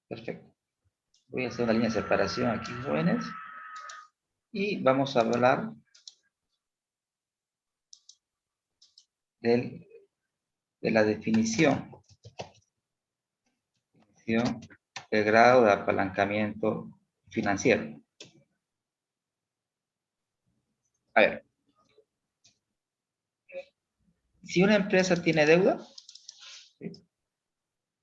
Perfecto. Voy a hacer una línea de separación aquí, jóvenes. Y vamos a hablar de la definición del grado de apalancamiento financiero. A ver, si una empresa tiene deuda, ¿sí?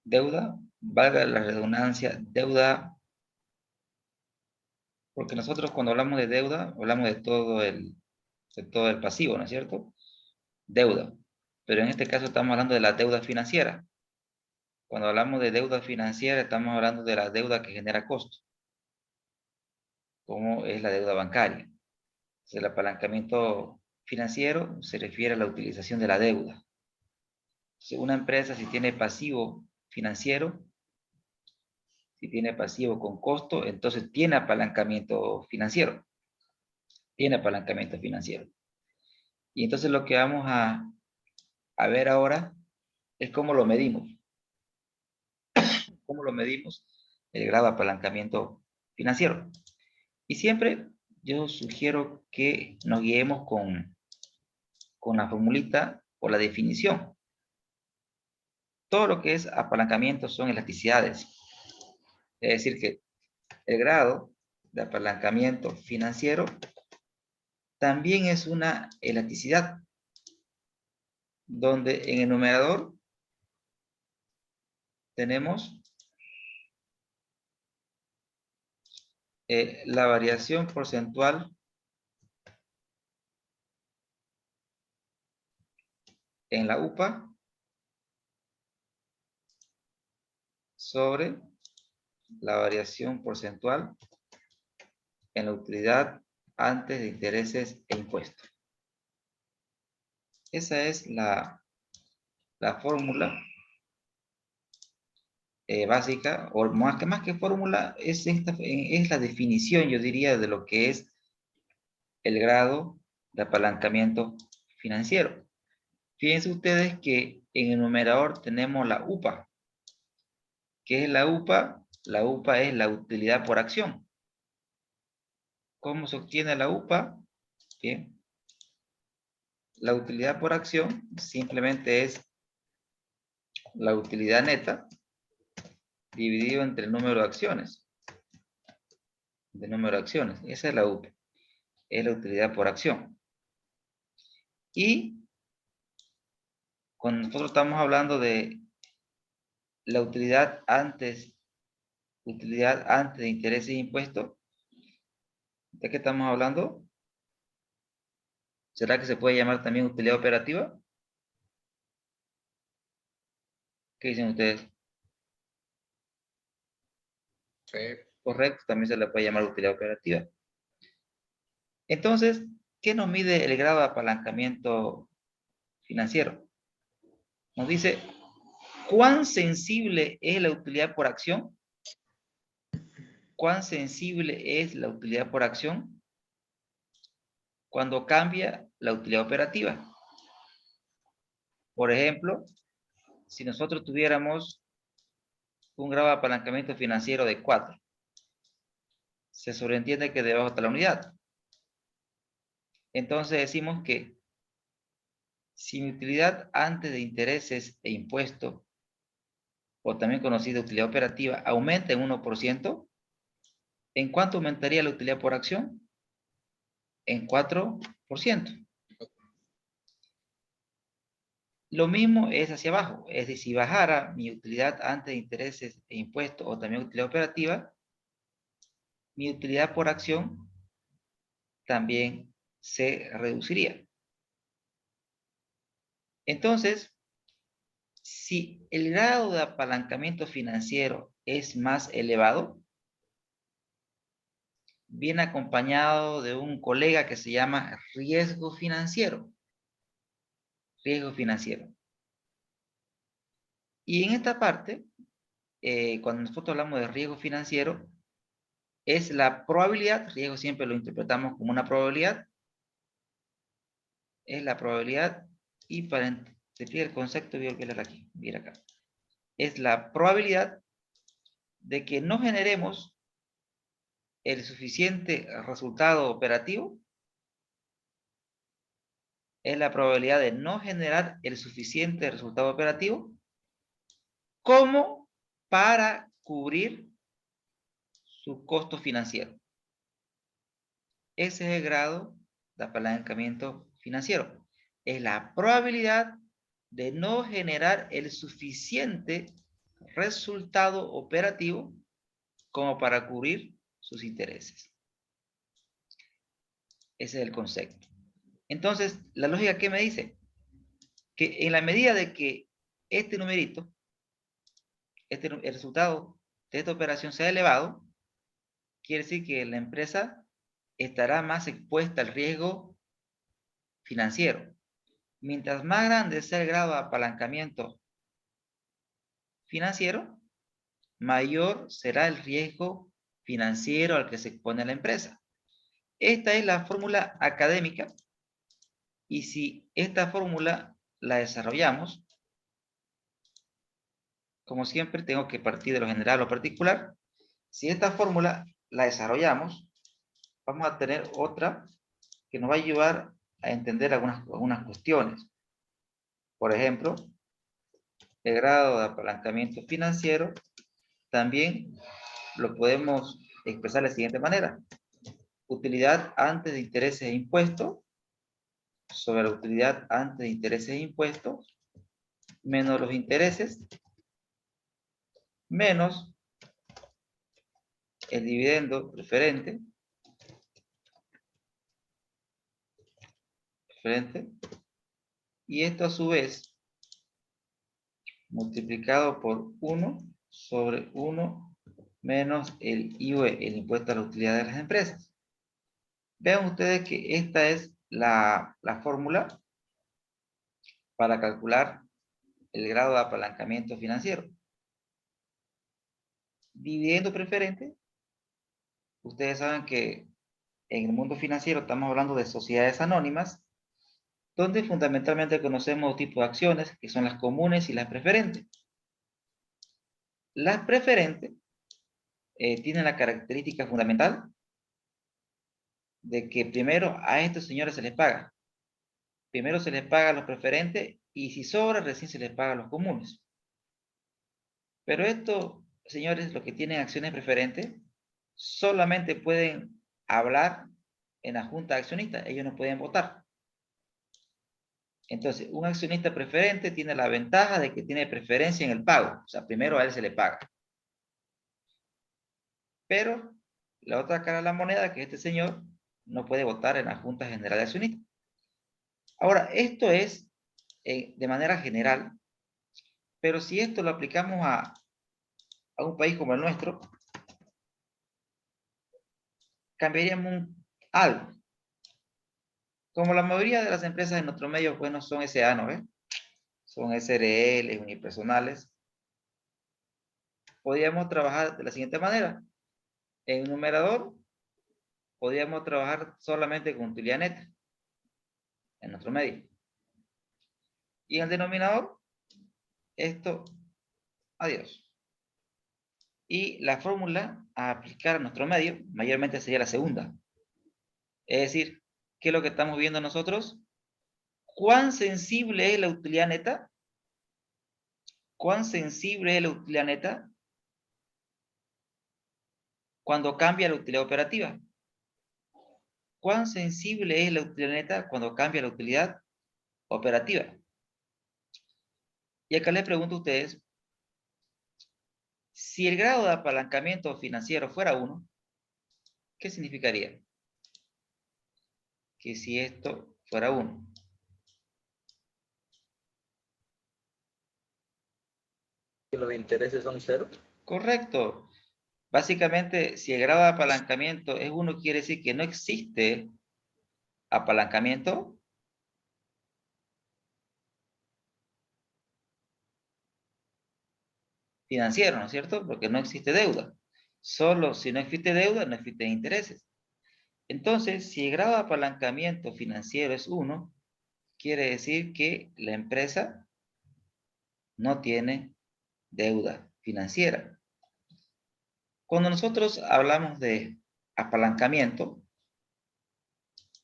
Deuda, valga la redundancia, deuda, porque nosotros cuando hablamos de deuda, hablamos de todo el pasivo, ¿no es cierto? Deuda. Pero en este caso estamos hablando de la deuda financiera. Cuando hablamos de deuda financiera, estamos hablando de la deuda que genera costo, como es la deuda bancaria. Entonces, el apalancamiento financiero se refiere a la utilización de la deuda. Entonces, una empresa, si tiene pasivo financiero, si tiene pasivo con costo, entonces tiene apalancamiento financiero. Tiene apalancamiento financiero. Y entonces lo que vamos a ver ahora es cómo lo medimos. ¿Cómo lo medimos? El grado de apalancamiento financiero. Y siempre yo sugiero que nos guiemos con la formulita o la definición. Todo lo que es apalancamiento son elasticidades. Es decir, que el grado de apalancamiento financiero también es una elasticidad, donde en el numerador tenemos la variación porcentual en la UPA sobre la variación porcentual en la utilidad antes de intereses e impuestos. Esa es la fórmula básica, o más que fórmula, es la definición, yo diría, de lo que es el grado de apalancamiento financiero. Fíjense ustedes que en el numerador tenemos la UPA. ¿Qué es la UPA? La UPA es la utilidad por acción. ¿Cómo se obtiene la UPA? Bien. La utilidad por acción simplemente es la utilidad neta dividido entre el número de acciones. Esa es la UPA. Es la utilidad por acción. Y cuando nosotros estamos hablando de la utilidad antes de intereses e impuestos, ¿de qué estamos hablando? ¿Será que se puede llamar también utilidad operativa? ¿Qué dicen ustedes? Sí. Correcto, también se le puede llamar utilidad operativa. Entonces, ¿qué nos mide el grado de apalancamiento financiero? Nos dice, ¿cuán sensible es la utilidad por acción? ¿Cuán sensible es la utilidad por acción cuando cambia la utilidad operativa? Por ejemplo, si nosotros tuviéramos un grado de apalancamiento financiero de 4, se sobreentiende que debajo está la unidad. Entonces decimos que si mi utilidad antes de intereses e impuestos, o también conocida utilidad operativa, aumenta en 1%, ¿en cuánto aumentaría la utilidad por acción? En 4%. Lo mismo es hacia abajo, es decir, si bajara mi utilidad antes de intereses e impuestos, o también utilidad operativa, mi utilidad por acción también se reduciría. Entonces, si el grado de apalancamiento financiero es más elevado, viene acompañado de un colega que se llama riesgo financiero. Riesgo financiero. Y en esta parte, cuando nosotros hablamos de riesgo financiero, es la probabilidad, riesgo siempre lo interpretamos como una probabilidad, es la probabilidad, y para entender el concepto voy a volver aquí, mira acá. Es la probabilidad de que no generemos el suficiente resultado operativo, es la probabilidad de no generar el suficiente resultado operativo como para cubrir su costo financiero. Ese es el grado de apalancamiento financiero. Es la probabilidad de no generar el suficiente resultado operativo como para cubrir sus intereses. Ese es el concepto. Entonces, la lógica, ¿qué me dice? Que en la medida de que este numerito, el resultado de esta operación sea elevado, quiere decir que la empresa estará más expuesta al riesgo financiero. Mientras más grande sea el grado de apalancamiento financiero, mayor será el riesgo financiero al que se expone la empresa. Esta es la fórmula académica, y si esta fórmula la desarrollamos, como siempre tengo que partir de lo general o particular. Si esta fórmula la desarrollamos, vamos a tener otra que nos va a ayudar a entender algunas cuestiones. Por ejemplo, el grado de apalancamiento financiero también lo podemos expresar de la siguiente manera: utilidad antes de intereses e impuestos sobre la utilidad antes de intereses e impuestos menos los intereses menos el dividendo preferente y esto a su vez multiplicado por 1 sobre 1 menos el IVA, el impuesto a la utilidad de las empresas. Vean ustedes que esta es la fórmula para calcular el grado de apalancamiento financiero. Dividendo preferente, ustedes saben que en el mundo financiero estamos hablando de sociedades anónimas, donde fundamentalmente conocemos dos tipos de acciones, que son las comunes y las preferentes. Las preferentes tienen la característica fundamental de que primero a estos señores se les paga. Primero se les paga a los preferentes y si sobra recién se les paga a los comunes. Pero estos señores, los que tienen acciones preferentes, solamente pueden hablar en la junta de accionistas. Ellos no pueden votar. Entonces, un accionista preferente tiene la ventaja de que tiene preferencia en el pago. O sea, primero a él se le paga. Pero la otra cara de la moneda, que este señor, no puede votar en la Junta General de Accionistas. Ahora, esto es de manera general, pero si esto lo aplicamos a un país como el nuestro, cambiaríamos algo. Como la mayoría de las empresas en nuestro medio, pues no son SA, ¿no ves? Son SRL, unipersonales. Podríamos trabajar de la siguiente manera. En el numerador, podríamos trabajar solamente con utilidad neta en nuestro medio. Y en el denominador, esto, adiós. Y la fórmula a aplicar a nuestro medio, mayormente sería la segunda. Es decir, ¿qué es lo que estamos viendo nosotros? ¿Cuán sensible es la utilidad neta? ¿Cuán sensible es la utilidad neta cuando cambia la utilidad operativa? ¿Cuán sensible es la utilidad neta cuando cambia la utilidad operativa? Y acá les pregunto a ustedes, si el grado de apalancamiento financiero fuera 1, ¿qué significaría? Que si esto fuera 1. ¿Y los intereses son 0? Correcto. Básicamente, si el grado de apalancamiento es 1, quiere decir que no existe apalancamiento financiero, ¿no es cierto? Porque no existe deuda. Solo si no existe deuda, no existen intereses. Entonces, si el grado de apalancamiento financiero es 1, quiere decir que la empresa no tiene deuda financiera. Cuando nosotros hablamos de apalancamiento,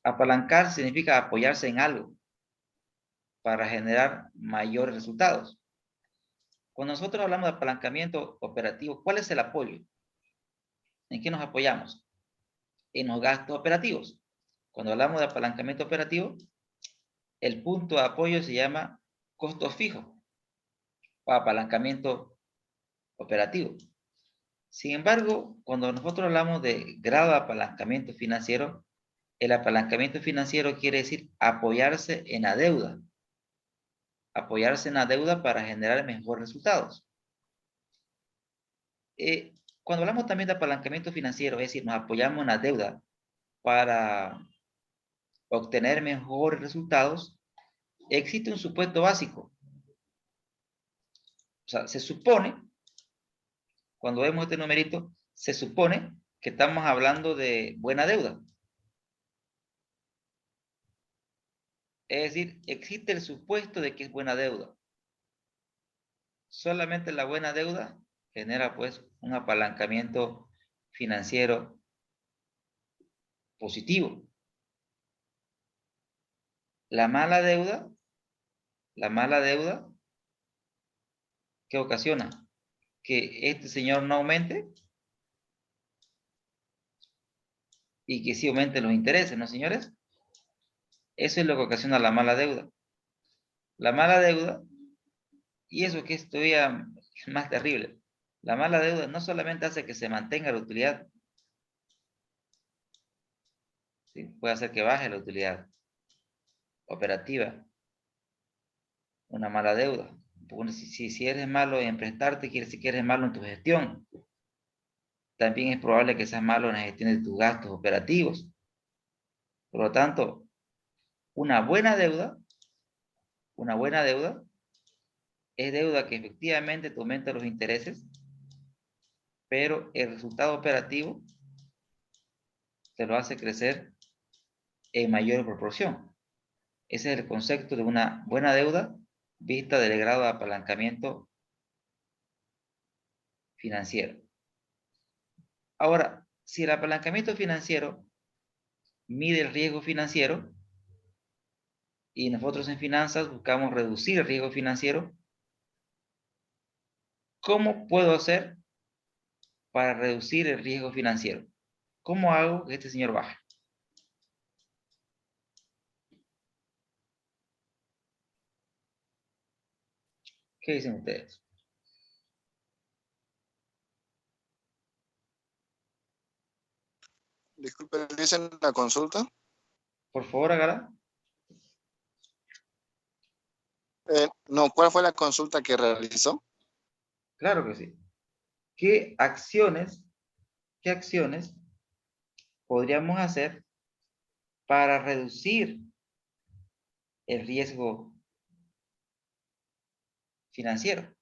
apalancar significa apoyarse en algo para generar mayores resultados. Cuando nosotros hablamos de apalancamiento operativo, ¿cuál es el apoyo? ¿En qué nos apoyamos? En los gastos operativos. Cuando hablamos de apalancamiento operativo, el punto de apoyo se llama costo fijo o apalancamiento operativo. Sin embargo, cuando nosotros hablamos de grado de apalancamiento financiero, el apalancamiento financiero quiere decir apoyarse en la deuda. Apoyarse en la deuda para generar mejores resultados. Cuando hablamos también de apalancamiento financiero, es decir, nos apoyamos en la deuda para obtener mejores resultados, existe un supuesto básico. O sea, se supone, cuando vemos este numerito, se supone que estamos hablando de buena deuda. Es decir, existe el supuesto de que es buena deuda. Solamente la buena deuda genera pues un apalancamiento financiero positivo. La mala deuda, ¿qué ocasiona? Que este señor no aumente y que sí aumenten los intereses, ¿no, señores? Eso es lo que ocasiona la mala deuda. La mala deuda, y eso que es todavía más terrible, la mala deuda no solamente hace que se mantenga la utilidad, ¿sí? Puede hacer que baje la utilidad operativa, una mala deuda. Si eres malo en prestarte, quiere decir que eres malo en tu gestión. También es probable que seas malo en la gestión de tus gastos operativos. Por lo tanto, una buena deuda es deuda que efectivamente te aumenta los intereses, pero el resultado operativo te lo hace crecer en mayor proporción. Ese es el concepto de una buena deuda vista del grado de apalancamiento financiero. Ahora, si el apalancamiento financiero mide el riesgo financiero y nosotros en finanzas buscamos reducir el riesgo financiero, ¿cómo puedo hacer para reducir el riesgo financiero? ¿Cómo hago que este señor baje? ¿Qué dicen ustedes? Disculpe, ¿dicen la consulta? Por favor, hágala. No, ¿cuál fue la consulta que realizó? Claro que sí. ¿Qué acciones podríamos hacer para reducir el riesgo financiero?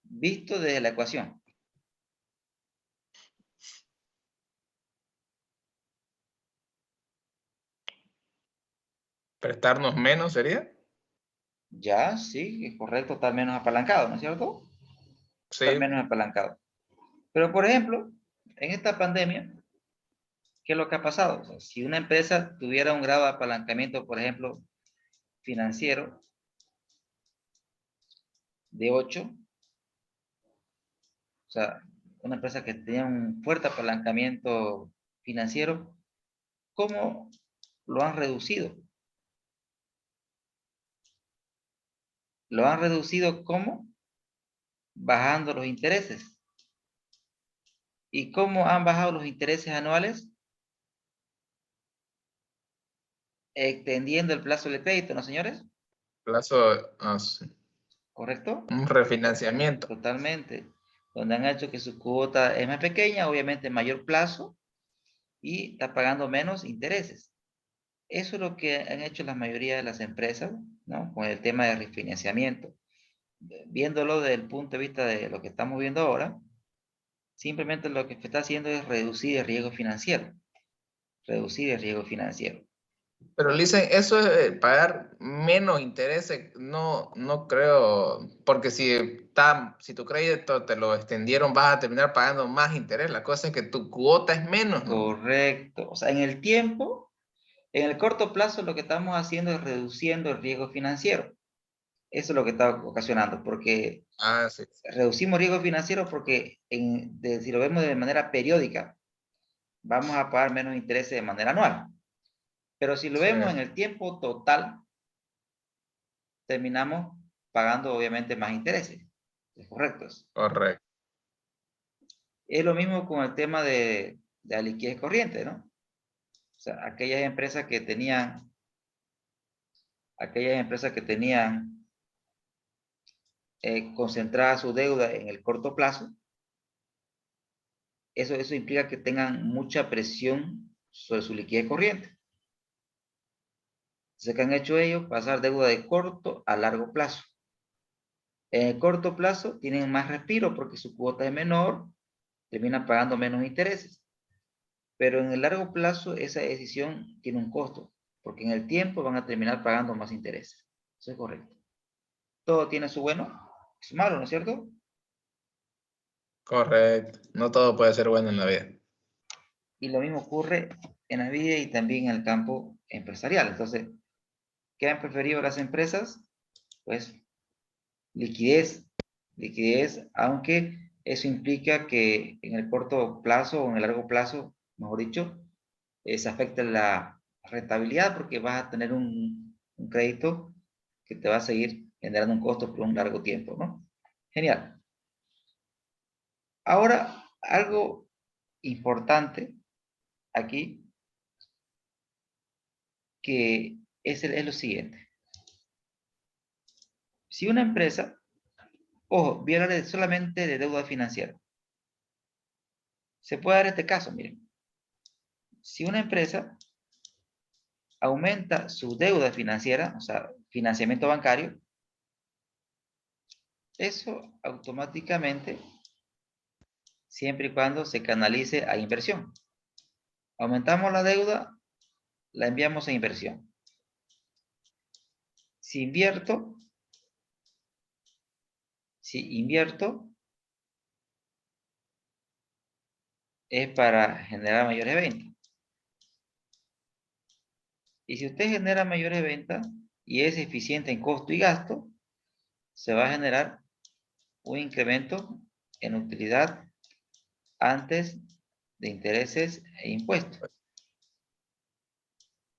Visto desde la ecuación. ¿Prestarnos menos sería? Ya, sí, es correcto, estar menos apalancado, ¿no es cierto? Estar Sí, menos apalancado. Pero, por ejemplo, en esta pandemia, ¿qué es lo que ha pasado? O sea, si una empresa tuviera un grado de apalancamiento, por ejemplo, financiero de 8, o sea, una empresa que tenía un fuerte apalancamiento financiero, ¿cómo lo han reducido? ¿Lo han reducido cómo? Bajando los intereses. ¿Y cómo han bajado los intereses anuales? Extendiendo el plazo del crédito, ¿no, señores? plazo, ¿Correcto? un refinanciamiento. Totalmente. Donde han hecho que su cuota es más pequeña, obviamente mayor plazo, y está pagando menos intereses. Eso es lo que han hecho la mayoría de las empresas, ¿no? Con el tema de refinanciamiento. Viéndolo desde el punto de vista de lo que estamos viendo ahora, simplemente lo que está haciendo es reducir el riesgo financiero. Reducir el riesgo financiero. Pero le dicen, eso es pagar menos intereses, no creo, porque si tu crédito te lo extendieron, vas a terminar pagando más interés. La cosa es que tu cuota es menos, ¿no? Correcto. O sea, en el tiempo, en el corto plazo, lo que estamos haciendo es reduciendo el riesgo financiero. Eso es lo que está ocasionando, porque Ah, sí. reducimos riesgo financiero porque si lo vemos de manera periódica, vamos a pagar menos intereses de manera anual. Pero si lo Sí, vemos en el tiempo total, terminamos pagando obviamente más intereses. ¿Es correcto? correcto. Es lo mismo con el tema de la liquidez corriente, ¿no? O sea, aquellas empresas que tenían concentrada su deuda en el corto plazo, eso implica que tengan mucha presión sobre su liquidez corriente. Entonces, ¿qué han hecho ellos? Pasar deuda de corto a largo plazo. En el corto plazo tienen más respiro porque su cuota es menor, terminan pagando menos intereses. Pero en el largo plazo esa decisión tiene un costo, porque en el tiempo van a terminar pagando más intereses. Eso es correcto. Todo tiene su bueno y su malo, ¿no es cierto? Correcto. No todo puede ser bueno en la vida. Y lo mismo ocurre en la vida y también en el campo empresarial. Entonces, ¿qué han preferido las empresas? Pues liquidez, liquidez, aunque eso implica que en el corto plazo o en el largo plazo, mejor dicho, se afecta la rentabilidad porque vas a tener un crédito que te va a seguir generando un costo por un largo tiempo, ¿no? Genial. Ahora, algo importante aquí que es lo siguiente. Si una empresa, ojo, voy a hablar solamente de deuda financiera. Se puede dar este caso, miren. Si una empresa aumenta su deuda financiera, o sea, financiamiento bancario, eso automáticamente, siempre y cuando se canalice a inversión. Aumentamos la deuda, la enviamos a inversión. Si invierto, es para generar mayores ventas. Y si usted genera mayores ventas y es eficiente en costo y gasto, se va a generar un incremento en utilidad antes de intereses e impuestos.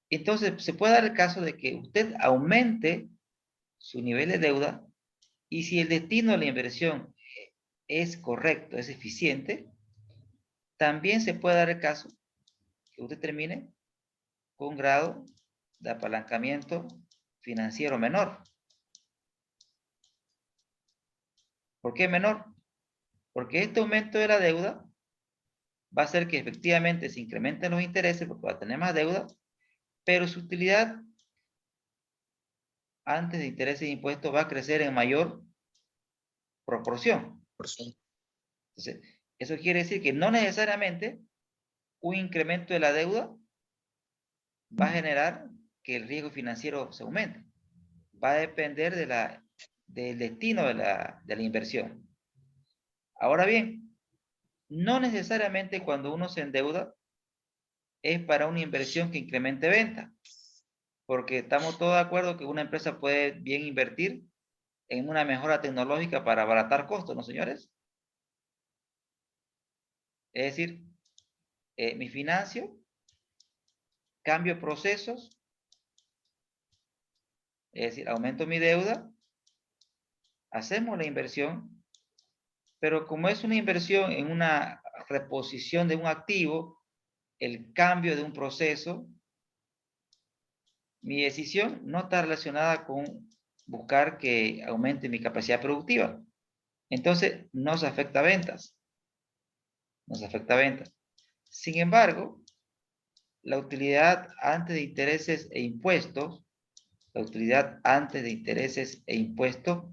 Entonces, se puede dar el caso de que usted aumente su nivel de deuda y si el destino de la inversión es correcto, es eficiente, también se puede dar el caso que usted termine con un grado de apalancamiento financiero menor. ¿Por qué menor? Porque este aumento de la deuda va a hacer que efectivamente se incrementen los intereses porque va a tener más deuda, pero su utilidad antes de intereses e impuestos va a crecer en mayor proporción. Entonces, eso quiere decir que no necesariamente un incremento de la deuda va a generar que el riesgo financiero se aumente. Va a depender del destino de la inversión. Ahora bien, no necesariamente cuando uno se endeuda es para una inversión que incremente venta, porque estamos todos de acuerdo que una empresa puede bien invertir en una mejora tecnológica para abaratar costos, ¿no, señores? Es decir, mi financio, cambio procesos, es decir, aumento mi deuda, hacemos la inversión, pero como es una inversión en una reposición de un activo, el cambio de un proceso, mi decisión no está relacionada con buscar que aumente mi capacidad productiva. Entonces, no se afecta a ventas. No se afecta a ventas. Sin embargo, la utilidad antes de intereses e impuestos, la utilidad antes de intereses e impuestos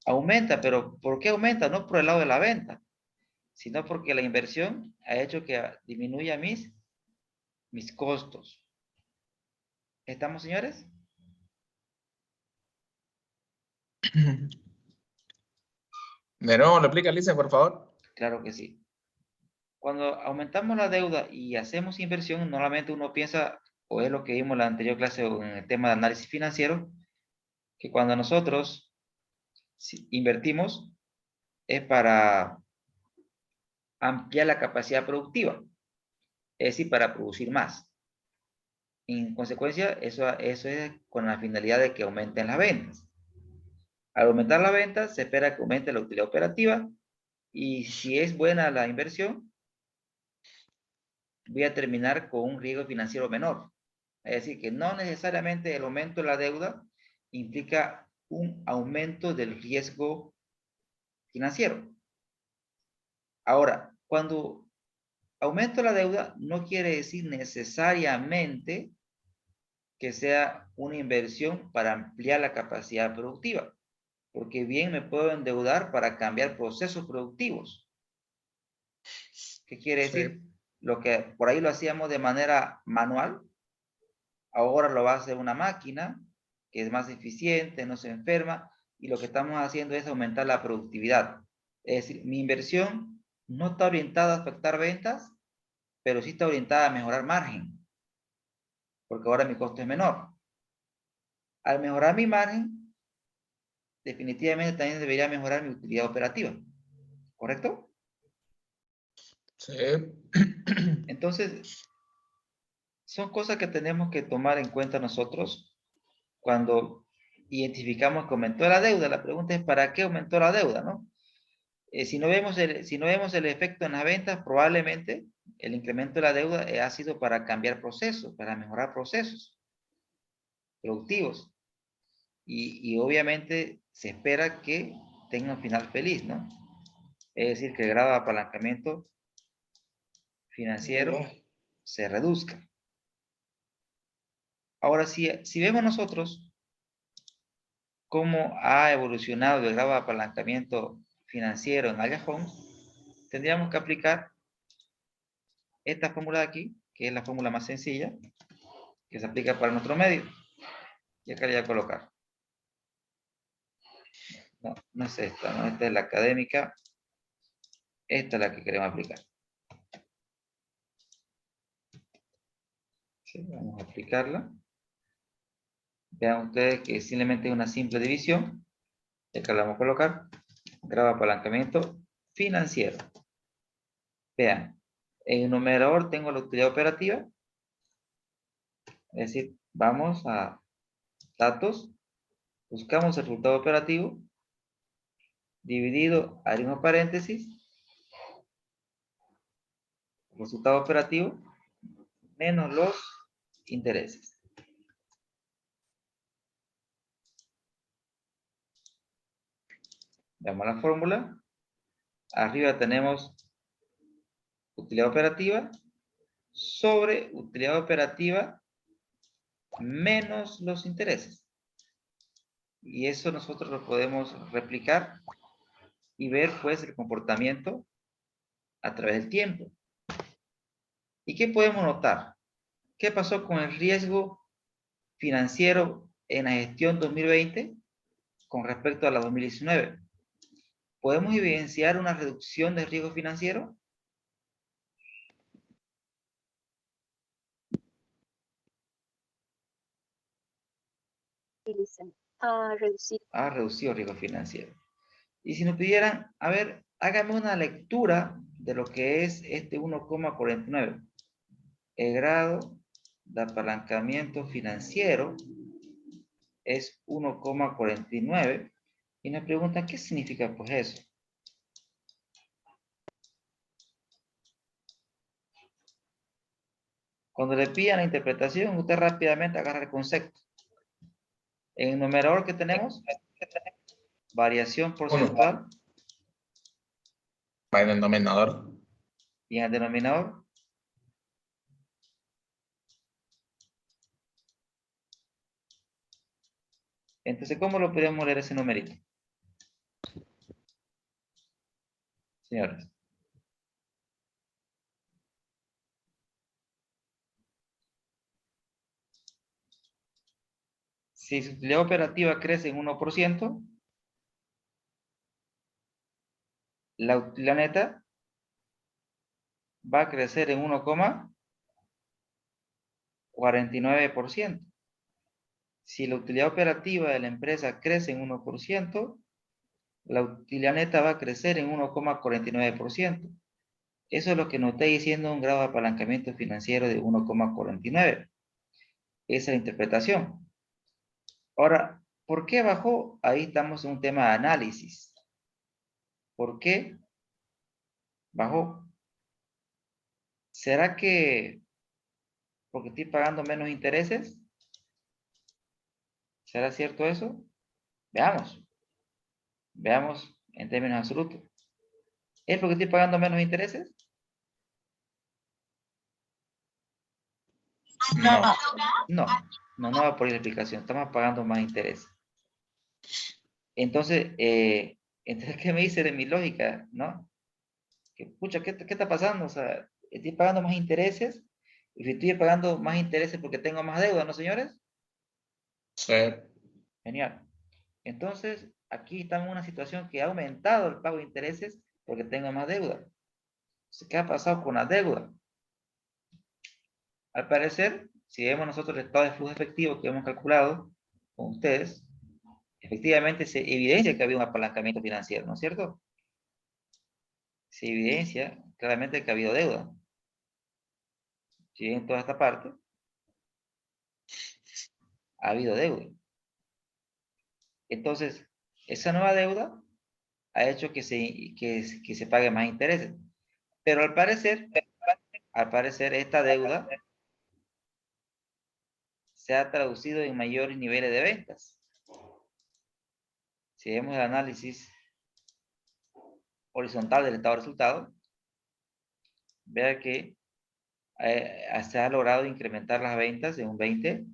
aumenta, pero ¿por qué aumenta? No por el lado de la venta, sino porque la inversión ha hecho que disminuya mis costos. ¿Estamos, señores? De nuevo, lo explica, Lisa, por favor. Claro que sí. Cuando aumentamos la deuda y hacemos inversión, normalmente uno piensa, o es lo que vimos en la anterior clase o en el tema de análisis financiero, que cuando nosotros invertimos es para ampliar la capacidad productiva, es decir, para producir más. En consecuencia, eso es con la finalidad de que aumenten las ventas. Al aumentar las ventas, se espera que aumente la utilidad operativa y si es buena la inversión, voy a terminar con un riesgo financiero menor. Es decir, que no necesariamente el aumento de la deuda implica un aumento del riesgo financiero. Ahora, cuando aumento la deuda, no quiere decir necesariamente que sea una inversión para ampliar la capacidad productiva, porque bien me puedo endeudar para cambiar procesos productivos. ¿Qué quiere decir? Sí. Lo que por ahí lo hacíamos de manera manual, ahora lo va a hacer una máquina que es más eficiente, no se enferma, y lo que estamos haciendo es aumentar la productividad. Es decir, mi inversión no está orientada a afectar ventas, pero sí está orientada a mejorar margen, porque ahora mi costo es menor. Al mejorar mi margen, definitivamente también debería mejorar mi utilidad operativa, ¿correcto? Sí. Entonces, son cosas que tenemos que tomar en cuenta nosotros cuando identificamos que aumentó la deuda. La pregunta es, ¿para qué aumentó la deuda, no? Si no vemos el efecto en las ventas, probablemente el incremento de la deuda ha sido para cambiar procesos, para mejorar procesos productivos. Y obviamente se espera que tenga un final feliz, ¿no? Es decir, que el grado de apalancamiento financiero se reduzca. Ahora, si vemos nosotros cómo ha evolucionado el grado de apalancamiento financiero en Aya Homes, tendríamos que aplicar esta fórmula de aquí, que es la fórmula más sencilla, que se aplica para nuestro medio. Y acá le voy a colocar. No, no es esta, no, esta es la académica. Esta es la que queremos aplicar. Sí, vamos a aplicarla. Vean ustedes que simplemente es una simple división. Y acá la vamos a colocar. Grado de apalancamiento financiero. Vean, en el numerador tengo la utilidad operativa. Es decir, vamos a datos, buscamos el resultado operativo, dividido, abrimos paréntesis, resultado operativo, menos los intereses. Veamos la fórmula. Arriba tenemos utilidad operativa sobre utilidad operativa menos los intereses. Y eso nosotros lo podemos replicar y ver pues el comportamiento a través del tiempo. ¿Y qué podemos notar? ¿Qué pasó con el riesgo financiero en la gestión 2020 con respecto a la 2019? ¿Podemos evidenciar una reducción del riesgo financiero? Reducir. Ha reducido el riesgo financiero. Y si nos pidieran, a ver, hágame una lectura de lo que es este 1,49. El grado de apalancamiento financiero es 1,49. Y nos preguntan, ¿qué significa pues eso? Cuando le pidan la interpretación, usted rápidamente agarra el concepto. En el numerador que tenemos, variación porcentual. Va en el denominador. Y en el denominador, entonces, ¿cómo lo podemos leer ese numerito? Señores. Si su utilidad operativa crece en 1%, la utilidad neta va a crecer en 1,49%. Si la utilidad operativa de la empresa crece en 1%, la utilidad neta va a crecer en 1,49%. Eso es lo que nos está diciendo un grado de apalancamiento financiero de 1,49. Esa es la interpretación. Ahora, ¿por qué bajó? Ahí estamos en un tema de análisis. ¿Por qué bajó? ¿Será que porque estoy pagando menos intereses? ¿Será cierto eso? Veamos. Veamos en términos absolutos. ¿Es porque estoy pagando menos intereses? No. No va por ahí la explicación. Estamos pagando más intereses. Entonces, ¿qué me dice de mi lógica? ¿No? Que, pucha, ¿qué está pasando? O sea, estoy pagando más intereses. Y si estoy pagando más intereses porque tengo más deuda, ¿no, señores? Sí. Genial. Entonces, aquí estamos en una situación que ha aumentado el pago de intereses porque tengo más deuda. Entonces, ¿qué ha pasado con la deuda? Al parecer, si vemos nosotros el estado de flujo efectivo que hemos calculado con ustedes, efectivamente se evidencia que había un apalancamiento financiero, ¿no es cierto? Se evidencia claramente que ha habido deuda. Si ven toda esta parte, ha habido deuda. Entonces, esa nueva deuda ha hecho que se pague más intereses. Pero al parecer, esta deuda se ha traducido en mayores niveles de ventas. Si vemos el análisis horizontal del estado de resultado, vea que se ha logrado incrementar las ventas en un 20%.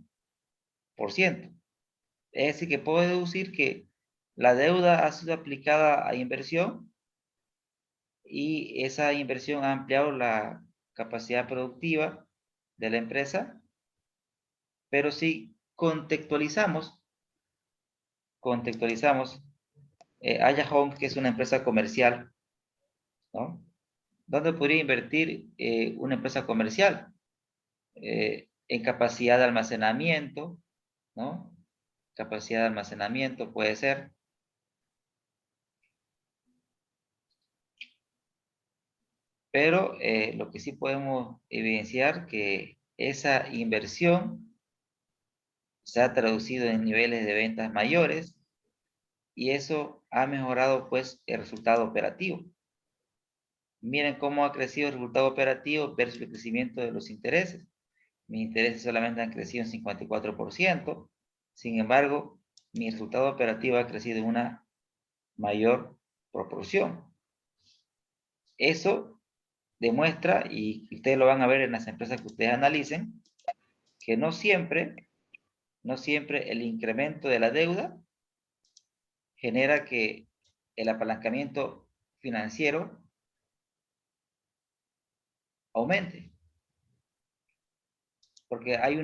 Es decir, que puedo deducir que la deuda ha sido aplicada a inversión y esa inversión ha ampliado la capacidad productiva de la empresa, pero si contextualizamos Aya Home, que es una empresa comercial, ¿no? ¿Dónde podría invertir una empresa comercial? En capacidad de almacenamiento, ¿no? Capacidad de almacenamiento puede ser. Pero lo que sí podemos evidenciar que esa inversión se ha traducido en niveles de ventas mayores y eso ha mejorado pues el resultado operativo. Miren cómo ha crecido el resultado operativo versus el crecimiento de los intereses. Mis intereses solamente han crecido en 54%, sin embargo, mi resultado operativo ha crecido en una mayor proporción. Eso demuestra, y ustedes lo van a ver en las empresas que ustedes analicen, que no siempre el incremento de la deuda genera que el apalancamiento financiero aumente. Porque hay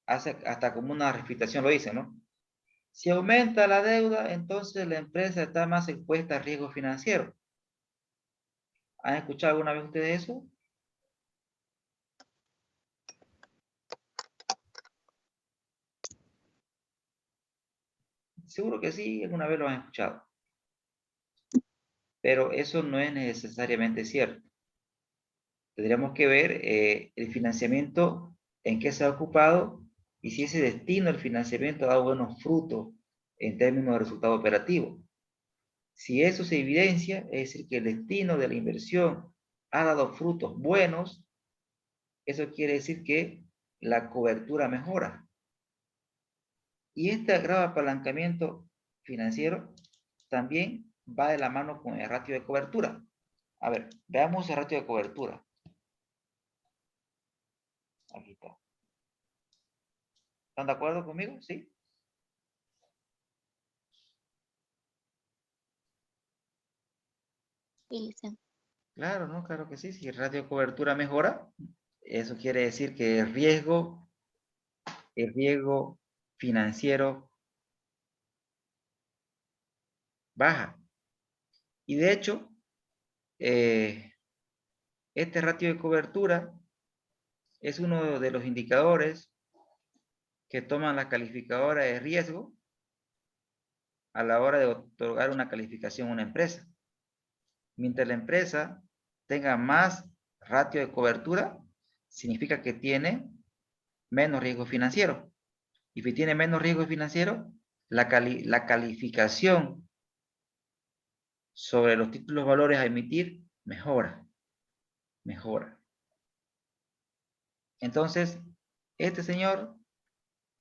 hasta como una refutación lo dice, ¿no? Si aumenta la deuda, entonces la empresa está más expuesta a riesgo financiero. ¿Han escuchado alguna vez ustedes eso? Seguro que sí, alguna vez lo han escuchado. Pero eso no es necesariamente cierto. Tendríamos que ver el financiamiento en qué se ha ocupado y si ese destino del financiamiento ha dado buenos frutos en términos de resultado operativo. Si eso se evidencia, es decir, que el destino de la inversión ha dado frutos buenos, eso quiere decir que la cobertura mejora. Y este grado de apalancamiento financiero también va de la mano con el ratio de cobertura. A ver, veamos el ratio de cobertura. Aquí está. ¿Están de acuerdo conmigo? ¿Sí? Claro, ¿no? Claro que sí. Si el ratio de cobertura mejora, eso quiere decir que el riesgo financiero baja. Y de hecho, este ratio de cobertura es uno de los indicadores que toman la calificadora de riesgo a la hora de otorgar una calificación a una empresa. Mientras la empresa tenga más ratio de cobertura, significa que tiene menos riesgo financiero. Y si tiene menos riesgo financiero, la calificación sobre los títulos valores a emitir mejora. Entonces, este señor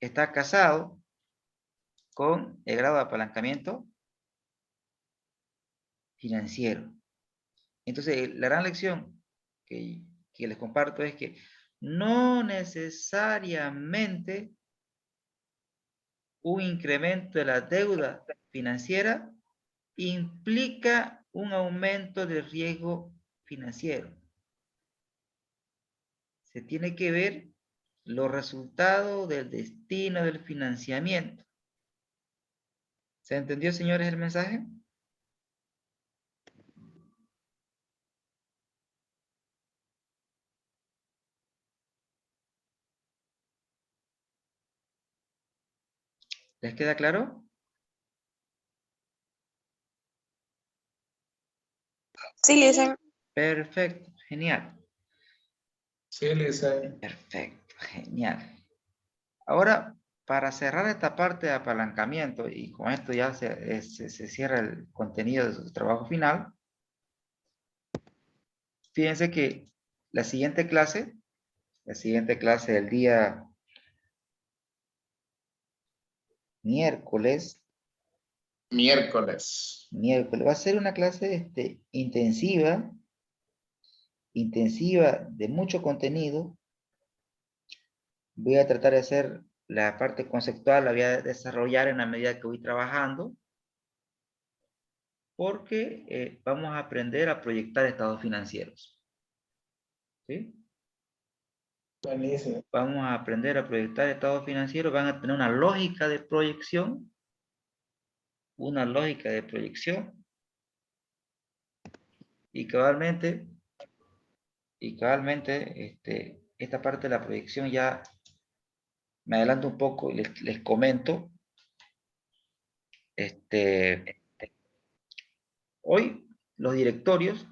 está casado con el grado de apalancamiento financiero. Entonces, la gran lección que les comparto es que no necesariamente un incremento de la deuda financiera implica un aumento del riesgo financiero. Se tiene que ver los resultados del destino del financiamiento. ¿Se entendió, señores, el mensaje? ¿Les queda claro? Sí, Lisa. Perfecto, genial. Sí, Lisa. Perfecto, genial. Ahora, para cerrar esta parte de apalancamiento, y con esto ya se cierra el contenido de su trabajo final, fíjense que la siguiente clase del día miércoles, va a ser una clase intensiva de mucho contenido. Voy a tratar de hacer la parte conceptual, la voy a desarrollar en la medida que voy trabajando, porque vamos a aprender a proyectar estados financieros. ¿Sí? Buenísimo. Vamos a aprender a proyectar estados financieros, van a tener una lógica de proyección, y cabalmente, esta parte de la proyección ya me adelanto un poco y les comento. Hoy los directorios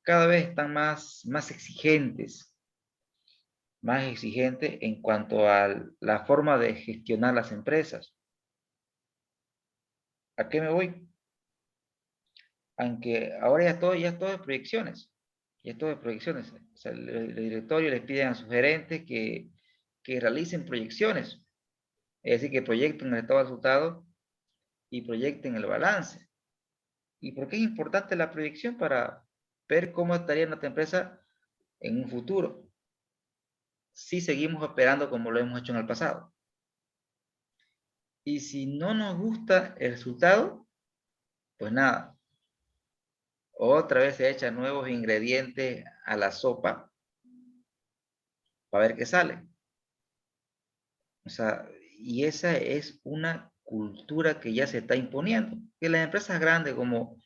cada vez están más exigentes en cuanto a la forma de gestionar las empresas. ¿A qué me voy? Aunque ahora ya todo es de proyecciones. O sea, el directorio les piden a sus gerentes que realicen proyecciones. Es decir, que proyecten el estado de resultados y proyecten el balance. ¿Y por qué es importante la proyección? Para ver cómo estaría nuestra empresa en un futuro, si seguimos operando como lo hemos hecho en el pasado. Y si no nos gusta el resultado, pues nada, otra vez se echan nuevos ingredientes a la sopa para ver qué sale. O sea, y esa es una cultura que ya se está imponiendo. Que las empresas grandes como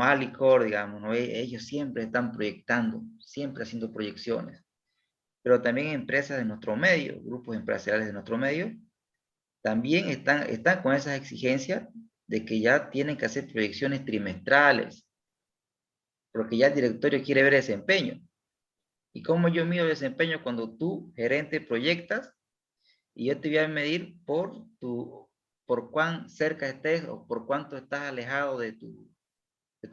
Alicor, digamos, ¿no? Ellos siempre están proyectando, siempre haciendo proyecciones. Pero también empresas de nuestro medio, grupos empresariales de nuestro medio, también están con esas exigencias de que ya tienen que hacer proyecciones trimestrales, porque ya el directorio quiere ver desempeño. ¿Y cómo yo mido desempeño? Cuando tú, gerente, proyectas, y yo te voy a medir por cuán cerca estés o por cuánto estás alejado de tu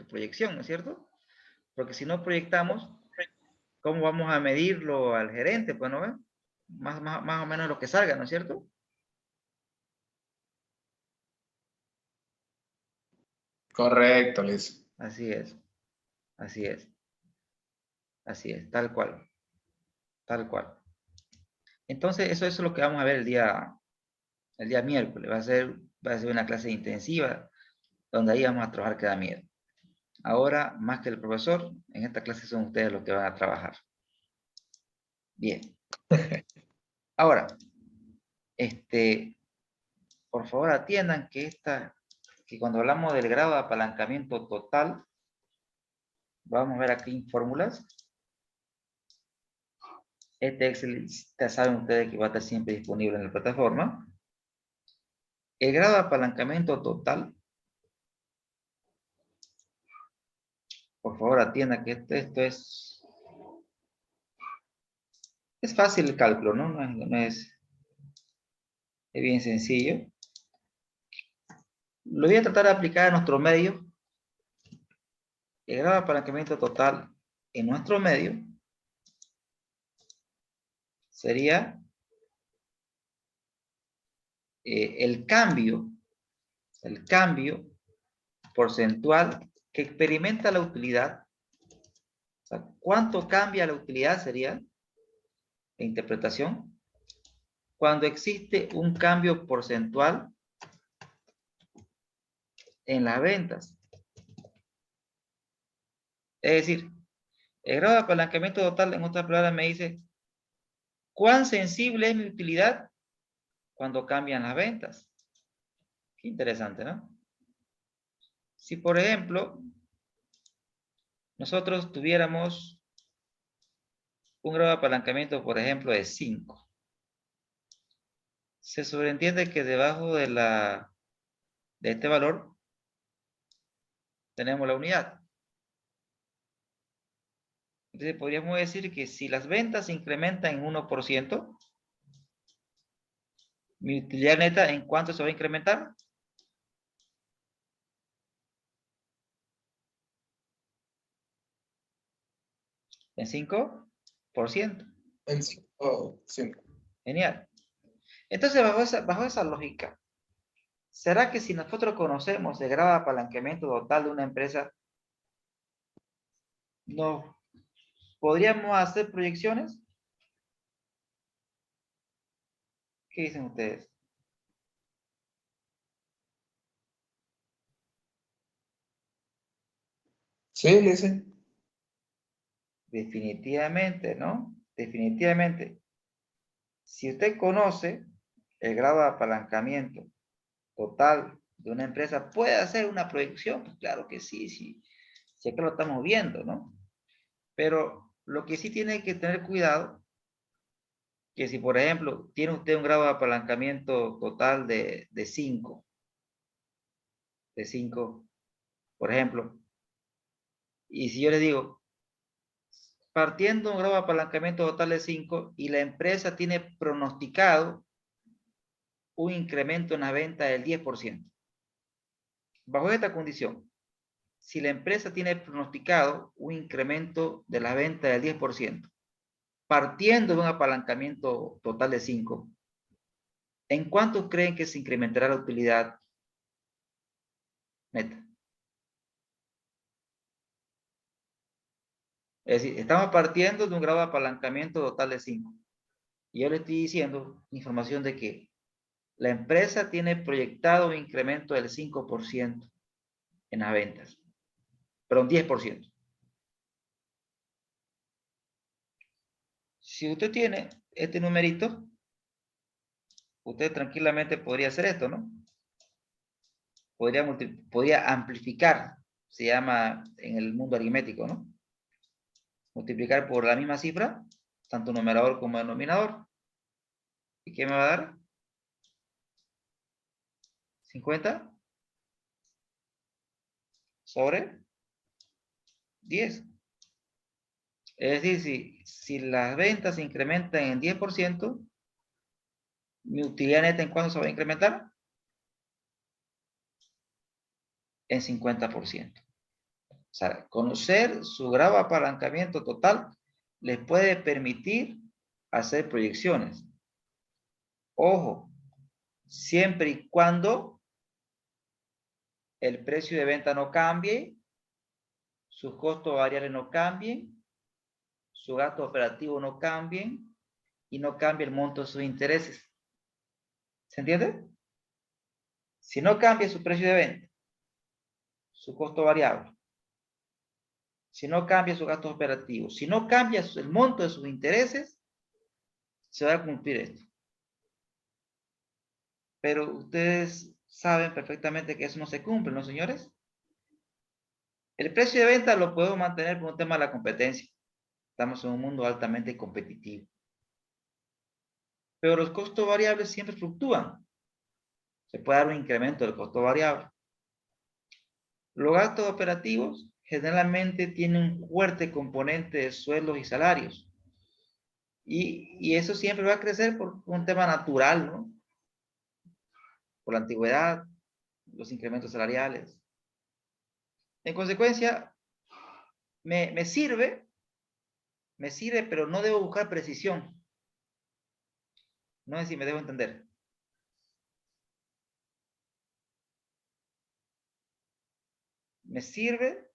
proyección, ¿no es cierto? Porque si no proyectamos, ¿cómo vamos a medirlo al gerente? Pues no ven, más o menos lo que salga, ¿no es cierto? Correcto, Liz. Así es, tal cual. Entonces, eso es lo que vamos a ver el día miércoles. Va a ser una clase intensiva, donde ahí vamos a trabajar cada miedo. Ahora, más que el profesor, en esta clase son ustedes los que van a trabajar. Bien. Ahora, por favor atiendan que cuando hablamos del grado de apalancamiento total, vamos a ver aquí en fórmulas. Este Excel, ya saben ustedes que va a estar siempre disponible en la plataforma. El grado de apalancamiento total, por favor atienda que esto es fácil el cálculo, ¿no? Es bien sencillo. Lo voy a tratar de aplicar a nuestro medio. El grado de apalancamiento total en nuestro medio sería el cambio porcentual que experimenta la utilidad. O sea, ¿cuánto cambia la utilidad? Sería la interpretación. Cuando existe un cambio porcentual en las ventas. Es decir, el grado de apalancamiento total, en otras palabras, me dice cuán sensible es mi utilidad cuando cambian las ventas. Qué interesante, ¿no? Si, por ejemplo, nosotros tuviéramos un grado de apalancamiento, por ejemplo, de 5. Se sobreentiende que debajo de este valor tenemos la unidad. Entonces podríamos decir que si las ventas se incrementan en 1%, mi utilidad neta, ¿en cuánto se va a incrementar? En 5%. En 5. Genial. Entonces, bajo esa lógica, ¿será que si nosotros conocemos el grado de apalancamiento total de una empresa, ¿no podríamos hacer proyecciones? ¿Qué dicen ustedes? Sí, dice. Definitivamente, ¿no? Definitivamente. Si usted conoce el grado de apalancamiento total de una empresa, ¿puede hacer una proyección? Pues claro que sí, sí. Si acá lo estamos viendo, ¿no? Pero lo que sí tiene que tener cuidado, que si por ejemplo tiene usted un grado de apalancamiento total de 5, por ejemplo, y si yo le digo, partiendo de un grado de apalancamiento total de 5 y la empresa tiene pronosticado un incremento en la venta del 10%. Bajo esta condición, si la empresa tiene pronosticado un incremento de la venta del 10%, partiendo de un apalancamiento total de 5, ¿en cuánto creen que se incrementará la utilidad neta? Es decir, estamos partiendo de un grado de apalancamiento total de 5. Y yo le estoy diciendo información de que la empresa tiene proyectado un incremento del 5% en las ventas. Perdón, 10%. Si usted tiene este numerito, usted tranquilamente podría hacer esto, ¿no? Podría amplificar, se llama en el mundo aritmético, ¿no? Multiplicar por la misma cifra, tanto numerador como denominador. ¿Y qué me va a dar? 50 sobre 10. Es decir, si las ventas se incrementan en 10%, mi utilidad neta, ¿en cuánto se va a incrementar? En 50%. O sea, conocer su grado de apalancamiento total les puede permitir hacer proyecciones. Ojo, siempre y cuando el precio de venta no cambie, sus costos variables no cambien, su gasto operativo no cambien y no cambie el monto de sus intereses. ¿Se entiende? Si no cambia su precio de venta, su costo variable, si no cambia sus gastos operativos, si no cambia el monto de sus intereses, se va a cumplir esto. Pero ustedes saben perfectamente que eso no se cumple, ¿no, señores? El precio de venta lo podemos mantener por un tema de la competencia. Estamos en un mundo altamente competitivo. Pero los costos variables siempre fluctúan. Se puede dar un incremento del costo variable. Los gastos operativos generalmente tienen un fuerte componente de sueldos y salarios. Y eso siempre va a crecer por un tema natural, ¿no? Por la antigüedad, los incrementos salariales. En consecuencia, me sirve, pero no debo buscar precisión. No sé si me debo entender. Me sirve,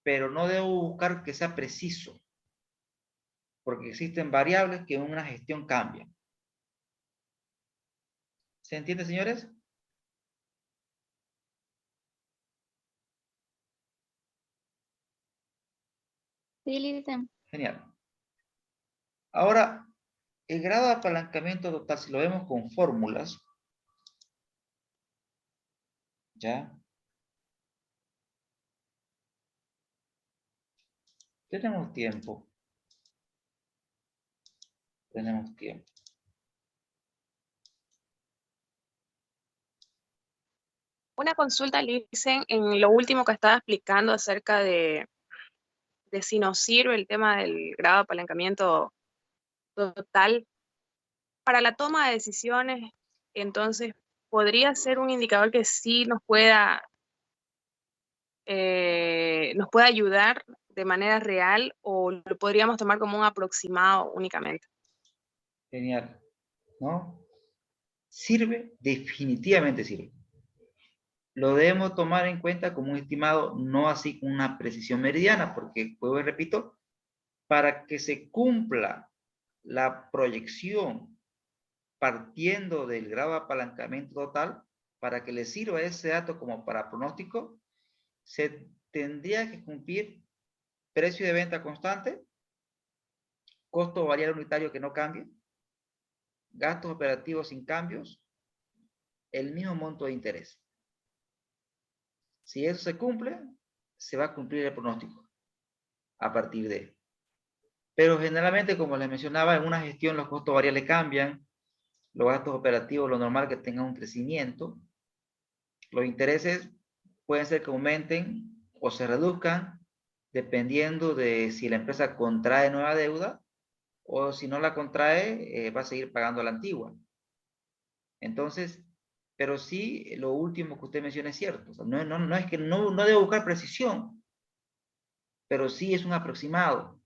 pero no debo buscar que sea preciso. Porque existen variables que en una gestión cambian. ¿Se entiende, señores? Sí, listen. Genial. Ahora, el grado de apalancamiento total, si lo vemos con fórmulas, ¿ya? Tenemos tiempo. Tenemos tiempo. Una consulta, Listen, en lo último que estaba explicando acerca de si nos sirve el tema del grado de apalancamiento total para la toma de decisiones, entonces podría ser un indicador que sí nos pueda ayudar de manera real, o lo podríamos tomar como un aproximado únicamente. Genial. ¿No? ¿Sirve? Definitivamente sirve. Lo debemos tomar en cuenta como un estimado, no así con una precisión meridiana, porque, vuelvo y repito, para que se cumpla la proyección partiendo del grado de apalancamiento total, para que le sirva ese dato como para pronóstico, se tendría que cumplir precio de venta constante, costo variable unitario que no cambie, gastos operativos sin cambios, el mismo monto de interés. Si eso se cumple, se va a cumplir el pronóstico a partir de. Pero generalmente, como les mencionaba, en una gestión los costos variables cambian, los gastos operativos, lo normal que tengan un crecimiento, los intereses pueden ser que aumenten o se reduzcan dependiendo de si la empresa contrae nueva deuda o si no la contrae, va a seguir pagando la antigua. Entonces, pero sí, lo último que usted menciona es cierto. O sea, no es que no debo buscar precisión, pero sí es un aproximado.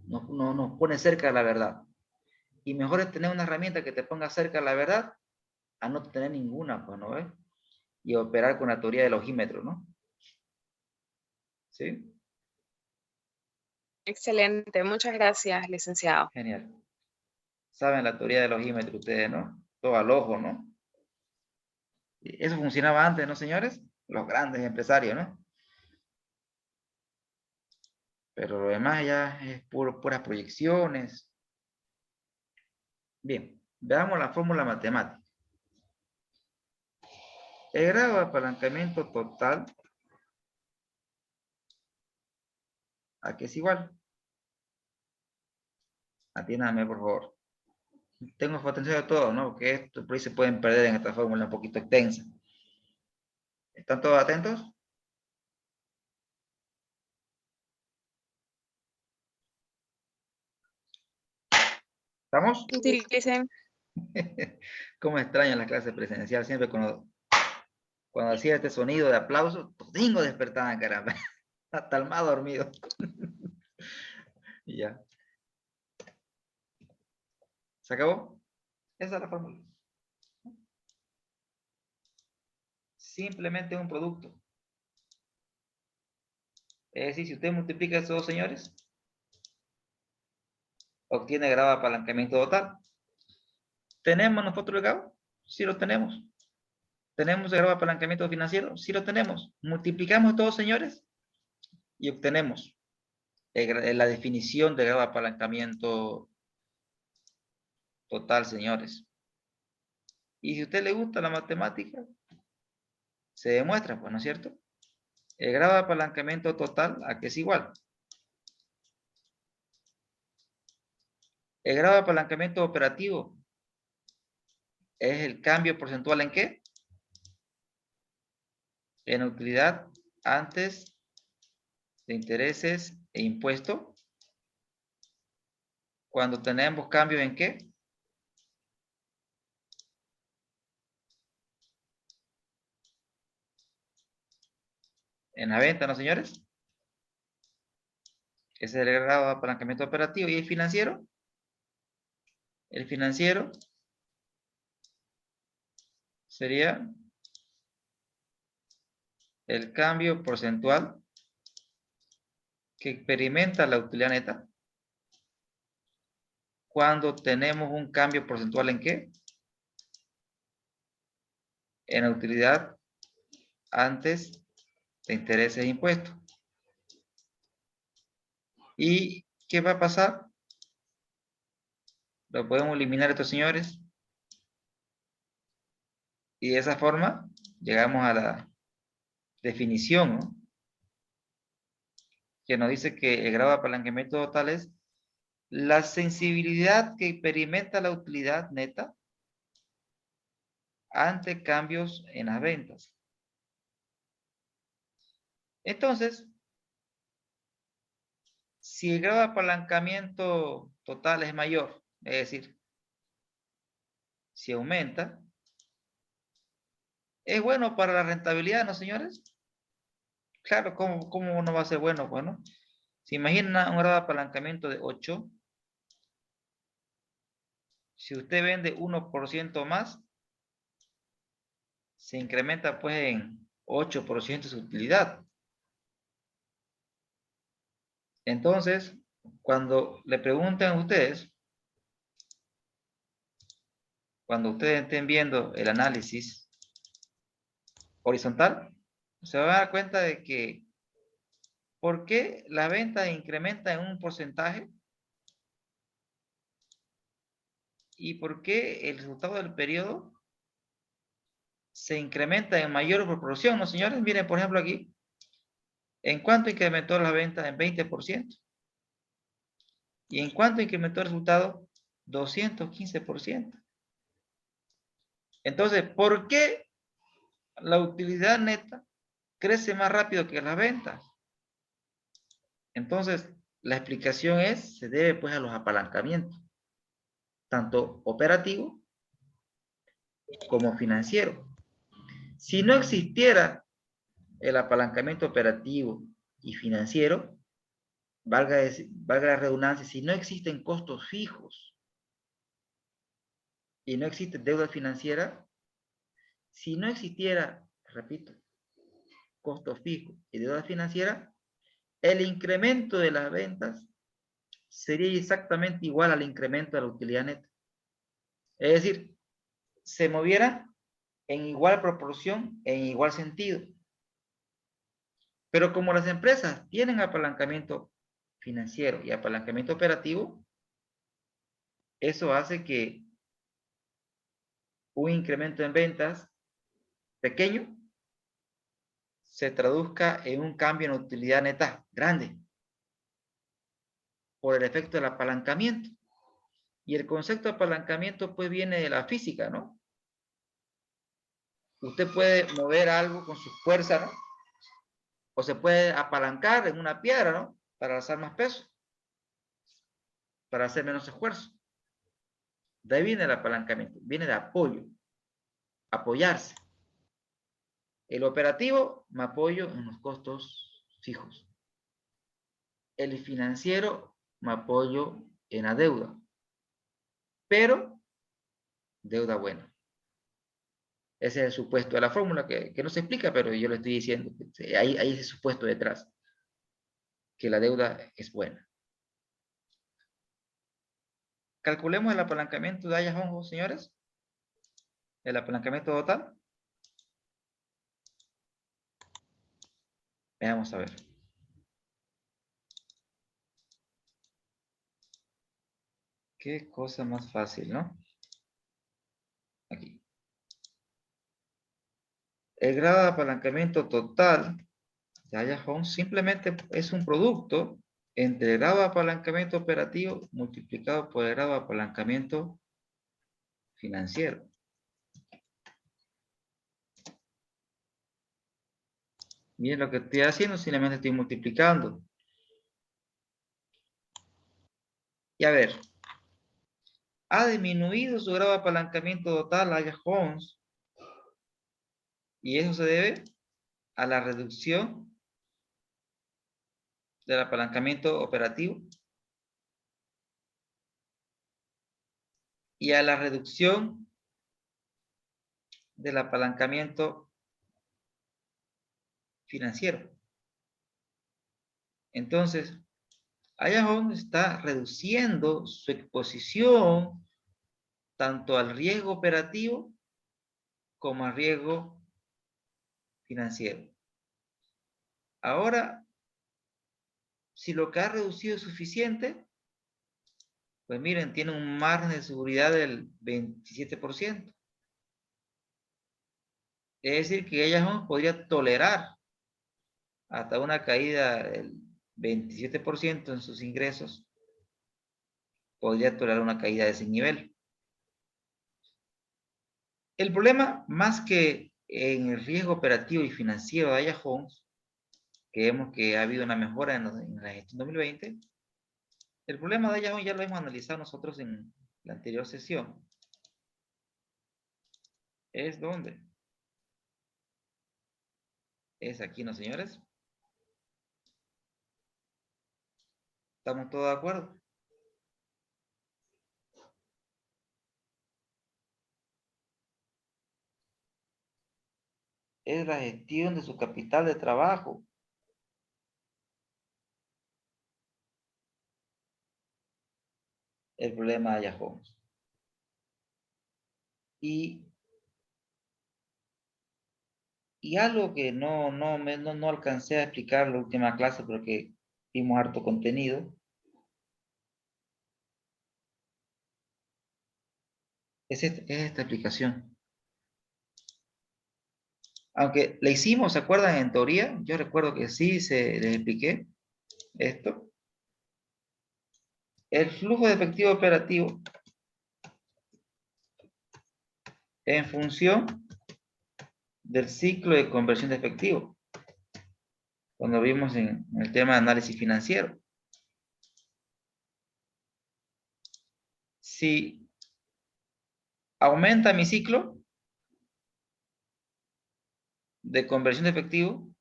Nos pone cerca de la verdad. Y mejor es tener una herramienta que te ponga cerca de la verdad a no tener ninguna, pues, ¿no ves? Y operar con la teoría del ojímetro, ¿no? ¿Sí? Excelente, muchas gracias, licenciado. Genial. Saben la teoría del ojímetro ustedes, ¿no? Todo al ojo, ¿no? Eso funcionaba antes, ¿no, señores? Los grandes empresarios, ¿no? Pero lo demás ya es puras proyecciones. Bien, veamos la fórmula matemática. El grado de apalancamiento total, ¿a qué es igual? Atiéndame, por favor. Tengo atención a todo, ¿no? Porque esto por ahí se pueden perder en esta fórmula un poquito extensa. ¿Están todos atentos? ¿Estamos? Utilicen. Cómo extraño la clase presencial. Siempre cuando hacía este sonido de aplauso, todingo despertaban, caramba. Hasta el más dormido. Y ya. ¿Se acabó? Esa es la fórmula. Simplemente un producto. Es decir, si usted multiplica estos dos señores, obtiene grado de apalancamiento total. ¿Tenemos nosotros el grado? Sí lo tenemos. ¿Tenemos el grado de apalancamiento financiero? Sí lo tenemos. Multiplicamos estos dos señores y obtenemos la definición de grado de apalancamiento total, señores. Y si a usted le gusta la matemática, se demuestra, pues, ¿no es cierto? El grado de apalancamiento total, ¿a qué es igual? El grado de apalancamiento operativo es el cambio porcentual ¿en qué? En utilidad antes de intereses e impuesto. Cuando tenemos cambio ¿en qué? En la venta, ¿no, señores? Ese es el grado de apalancamiento operativo. ¿Y el financiero? El financiero sería el cambio porcentual que experimenta la utilidad neta cuando tenemos un cambio porcentual ¿en qué? En la utilidad antes de intereses e impuestos. ¿Y qué va a pasar? Lo podemos eliminar estos señores. Y de esa forma llegamos a la definición, ¿no? Que nos dice que el grado de apalancamiento total es la sensibilidad que experimenta la utilidad neta ante cambios en las ventas. Entonces, si el grado de apalancamiento total es mayor, es decir, si aumenta, ¿es bueno para la rentabilidad, no, señores? Claro, ¿cómo no va a ser bueno? Bueno, si imagina un grado de apalancamiento de 8, si usted vende 1% más, se incrementa pues en 8% su utilidad. Entonces, cuando le pregunten a ustedes, cuando ustedes estén viendo el análisis horizontal, se van a dar cuenta de que ¿por qué la venta incrementa en un porcentaje? ¿Y por qué el resultado del periodo se incrementa en mayor proporción? ¿No, señores? Miren, por ejemplo, aquí. ¿En cuánto incrementó la venta? En 20%. ¿Y en cuánto incrementó el resultado? 215%. Entonces, ¿por qué la utilidad neta crece más rápido que las ventas? Entonces, la explicación se debe pues a los apalancamientos, tanto operativo como financiero. Si no existiera el apalancamiento operativo y financiero, valga la redundancia, si no existen costos fijos y no existe deuda financiera, si no existiera, repito, costos fijos y deuda financiera, el incremento de las ventas sería exactamente igual al incremento de la utilidad neta. Es decir, se moviera en igual proporción, en igual sentido. Pero como las empresas tienen apalancamiento financiero y apalancamiento operativo, eso hace que un incremento en ventas pequeño se traduzca en un cambio en utilidad neta grande por el efecto del apalancamiento. Y el concepto de apalancamiento pues viene de la física, ¿no? Usted puede mover algo con su fuerza, ¿no? O se puede apalancar en una piedra, ¿no? Para alzar más peso, para hacer menos esfuerzo. De ahí viene el apalancamiento, viene de apoyo, apoyarse. El operativo me apoyo en los costos fijos. El financiero me apoyo en la deuda, pero deuda buena. Ese es el supuesto de la fórmula que no se explica, pero yo le estoy diciendo. Hay ese supuesto detrás, que la deuda es buena. Calculemos el apalancamiento de Ayahongo, señores. El apalancamiento total. Veamos a ver. Qué cosa más fácil, ¿no? Aquí. el grado de apalancamiento total de Aya Homes simplemente es un producto entre el grado de apalancamiento operativo multiplicado por el grado de apalancamiento financiero. Miren lo que estoy haciendo, simplemente estoy multiplicando. Y a ver, ha disminuido su grado de apalancamiento total Aya Homes, y eso se debe a la reducción del apalancamiento operativo y a la reducción del apalancamiento financiero. Entonces, Aya Homes está reduciendo su exposición tanto al riesgo operativo como al riesgo financiero. Ahora, si lo que ha reducido es suficiente, pues miren, tiene un margen de seguridad del 27%. Es decir, que Aya Homes podría tolerar hasta una caída del 27% en sus ingresos. Podría tolerar una caída de ese nivel. El problema, más que en el riesgo operativo y financiero de Aya Homes, que vemos que ha habido una mejora en la gestión 2020, el problema de Aya Homes ya lo hemos analizado nosotros en la anterior sesión. ¿Es dónde? Es aquí, ¿no, señores? ¿Estamos todos de acuerdo? Es la gestión de su capital de trabajo. El problema de Aya Homes. Y algo que no alcancé a explicar en la última clase porque vimos harto contenido, es esta explicación. Aunque la hicimos, ¿se acuerdan en teoría? Yo recuerdo que sí les expliqué esto. El flujo de efectivo operativo en función del ciclo de conversión de efectivo. Cuando vimos en el tema de análisis financiero. Si aumenta mi ciclo de conversión de efectivo,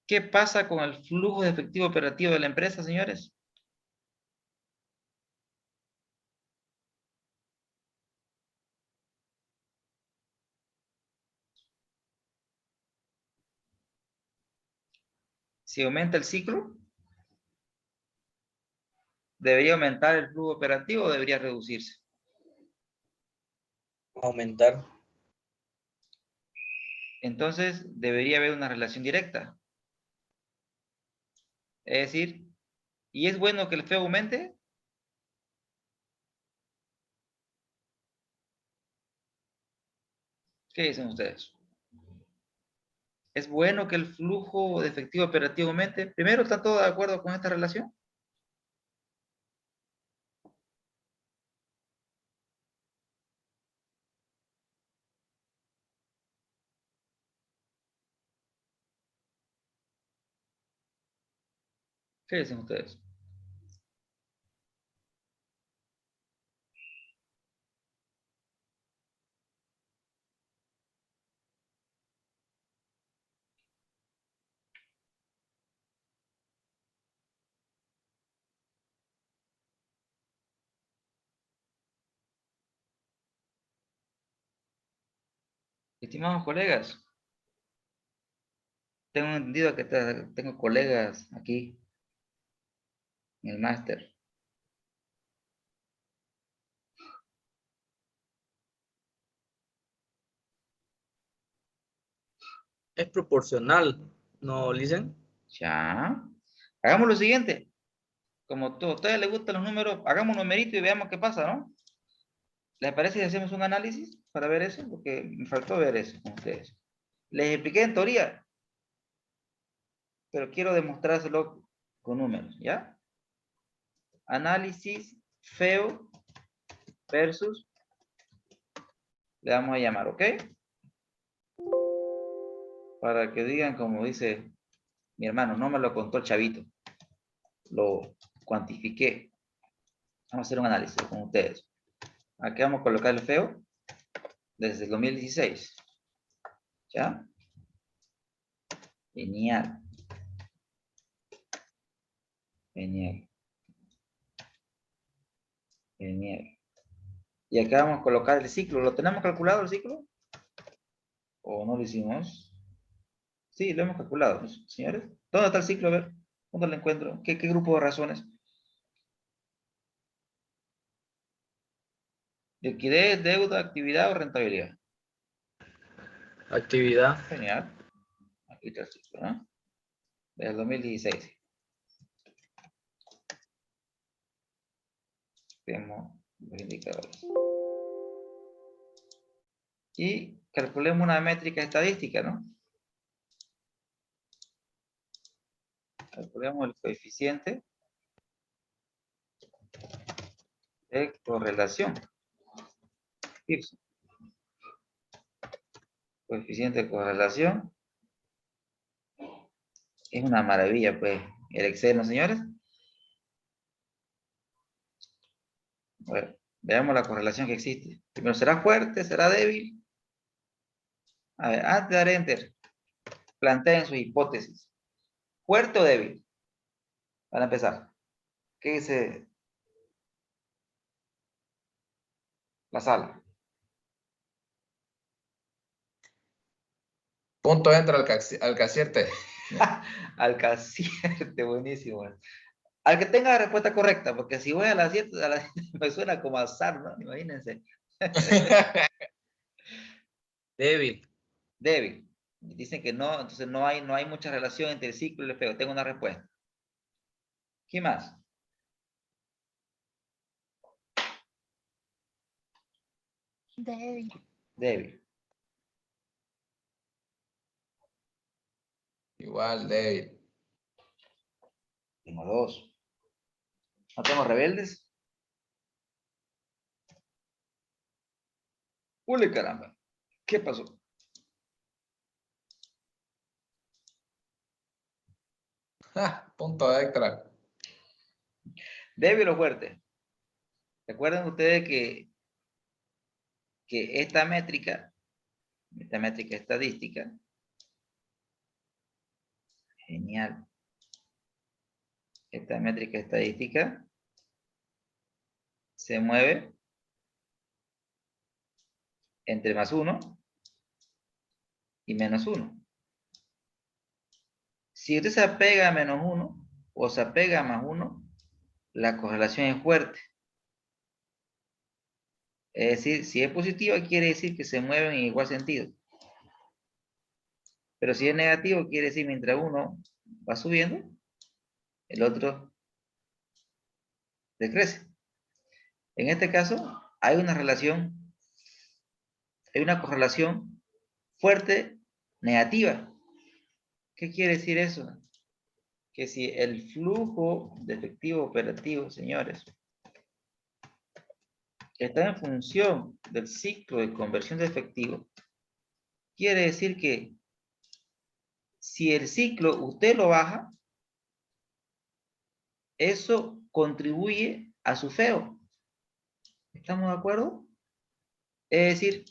¿qué pasa con el flujo de efectivo operativo de la empresa, señores? Si aumenta el ciclo, ¿debería aumentar el flujo operativo o debería reducirse? Aumentar. Entonces, debería haber una relación directa. Es decir, ¿y es bueno que el FEO aumente? ¿Qué dicen ustedes? ¿Es bueno que el flujo de efectivo operativo aumente? Primero, ¿están todos de acuerdo con esta relación? ¿Qué dicen ustedes? Estimados colegas, tengo entendido que tengo colegas aquí en el máster. Es proporcional, ¿no, Licen? Ya. Hagamos lo siguiente. Como a ustedes les gustan los números, hagamos un numerito y veamos qué pasa, ¿no? ¿Les parece si hacemos un análisis para ver eso? Porque me faltó ver eso con ustedes. Les expliqué en teoría, pero quiero demostrárselo con números, ¿ya? Análisis feo versus, le vamos a llamar, ¿ok? Para que digan, como dice mi hermano, no me lo contó el chavito, lo cuantifiqué. Vamos a hacer un análisis con ustedes. Aquí vamos a colocar el feo desde el 2016. ¿Ya? Genial. Genial. Genial. Y acá vamos a colocar el ciclo. ¿Lo tenemos calculado el ciclo? ¿O no lo hicimos? Sí, lo hemos calculado, señores. ¿Dónde está el ciclo? A ver, ¿dónde lo encuentro? ¿Qué grupo de razones? Liquidez, deuda, actividad o rentabilidad. Actividad. Genial. Aquí está el ciclo, ¿no? Desde el 2016. Tenemos los indicadores. Y calculemos una métrica estadística, ¿no? Calculemos el coeficiente de correlación. Pearson. Coeficiente de correlación. Es una maravilla, pues, el Excel, ¿no, señores? Bueno, veamos la correlación que existe. Primero, ¿será fuerte? ¿Será débil? A ver, antes de dar enter, planteen sus hipótesis. ¿Fuerte o débil? Para empezar. ¿Qué dice la sala? Punto entra al que acierte. Al que acierte, buenísimo. Al que tenga la respuesta correcta, porque si voy a las 7, me suena como azar, ¿no? Imagínense. Débil. Débil. Dicen que no, entonces no hay mucha relación entre el ciclo y el feo. Tengo una respuesta. ¿Qué más? Débil. Débil. Igual, débil. Tengo dos. ¿No tengo rebeldes? ¡Ule, caramba! ¿Qué pasó? Punto extra. ¿Débil o fuerte? ¿Recuerdan ustedes que esta métrica estadística, genial, esta métrica estadística se mueve entre +1 y -1. Si usted se apega a -1 o se apega a +1, la correlación es fuerte. Es decir, si es positiva, quiere decir que se mueven en igual sentido. Pero si es negativo, quiere decir mientras uno va subiendo, el otro decrece. En este caso, hay una correlación fuerte negativa. ¿Qué quiere decir eso? Que si el flujo de efectivo operativo, señores, está en función del ciclo de conversión de efectivo, quiere decir que si el ciclo usted lo baja, eso contribuye a su feo. ¿Estamos de acuerdo? Es decir,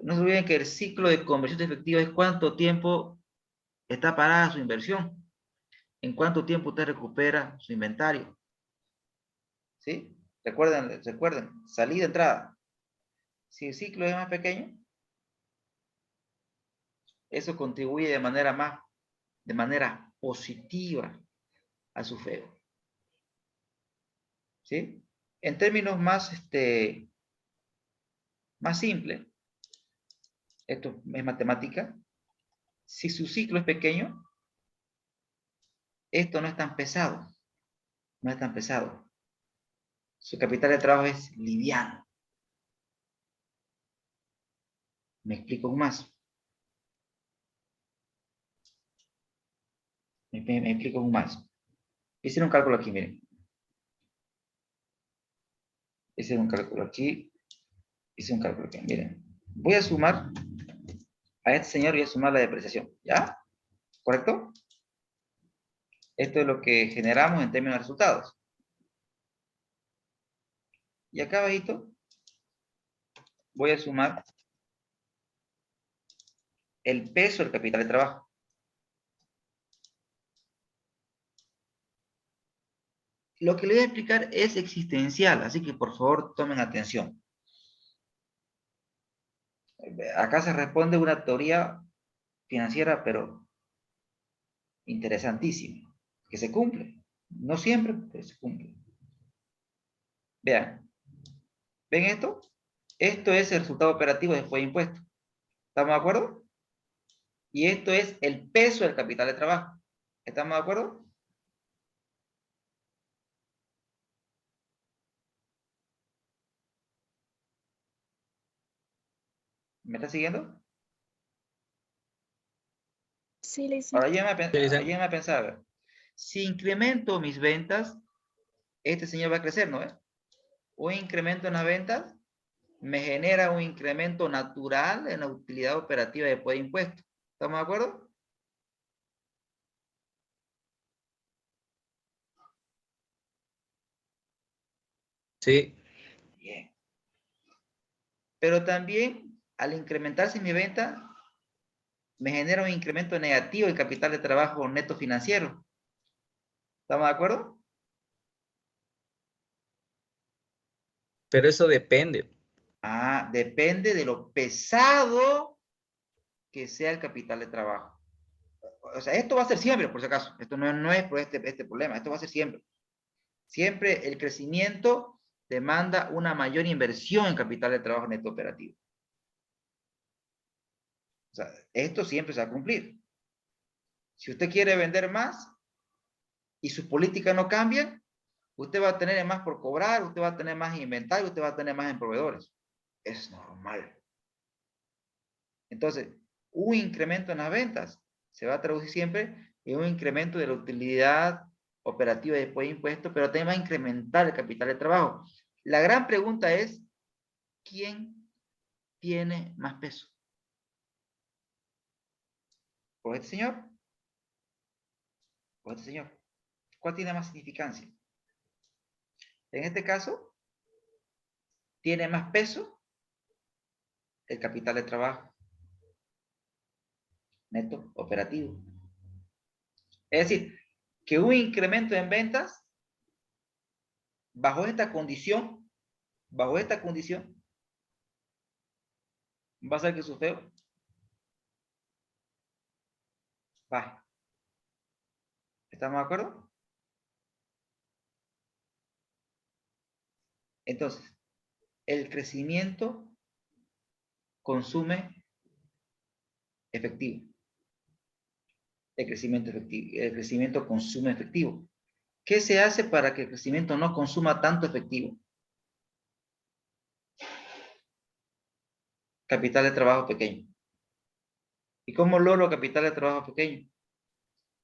no se olviden que el ciclo de conversión de efectivo es cuánto tiempo está parada su inversión, en cuánto tiempo usted recupera su inventario. ¿Sí? Recuerden, salida, entrada. Si el ciclo es más pequeño, eso contribuye de manera positiva a su feo. ¿Sí? En términos más simples, esto es matemática, si su ciclo es pequeño, esto no es tan pesado. No es tan pesado. Su capital de trabajo es liviano. Me explico más. Me explico más. Hice un cálculo aquí, miren. Hice un cálculo aquí. Hice un cálculo aquí, miren. Voy a sumar a este señor, voy a sumar la depreciación. ¿Ya? ¿Correcto? Esto es lo que generamos en términos de resultados. Y acá abajito voy a sumar el peso del capital de trabajo. Lo que le voy a explicar es existencial, así que por favor tomen atención. Acá se responde una teoría financiera, pero interesantísima, que se cumple. No siempre, pero se cumple. Vean. ¿Ven esto? Esto es el resultado operativo después de impuestos. ¿Estamos de acuerdo? Y esto es el peso del capital de trabajo. ¿Estamos de acuerdo? ¿Me está siguiendo? Sí, Lisa. Ahora Sí, Lisa. llévenme a pensar. A ver. Si incremento mis ventas, este señor va a crecer, ¿no? Un incremento en las ventas me genera un incremento natural en la utilidad operativa después de impuestos. ¿Estamos de acuerdo? Sí, Bien. Pero también, al incrementarse mi venta, me genera un incremento negativo del capital de trabajo neto financiero. ¿Estamos de acuerdo? pero eso depende. Ah, depende de lo pesado que sea el capital de trabajo. O sea, esto va a ser siempre, por si acaso. Esto no es por este problema, esto va a ser siempre. Siempre el crecimiento demanda una mayor inversión en capital de trabajo neto operativo. O sea, esto siempre se va a cumplir. Si usted quiere vender más y sus políticas no cambian, usted va a tener más por cobrar, usted va a tener más en inventario, usted va a tener más en proveedores. Es normal. Entonces, un incremento en las ventas se va a traducir siempre en un incremento de la utilidad operativa después de impuestos, pero también va a incrementar el capital de trabajo. La gran pregunta es, ¿quién tiene más peso? ¿O este señor? ¿O este señor? ¿Cuál tiene más significancia? En este caso, tiene más peso el capital de trabajo neto operativo. Es decir, que un incremento en ventas bajo esta condición, va a hacer que su feo baje. ¿Estamos de acuerdo? Entonces, el crecimiento consume efectivo. El crecimiento consume efectivo. ¿Qué se hace para que el crecimiento no consuma tanto efectivo? Capital de trabajo pequeño. ¿Y cómo logro capital de trabajo pequeño?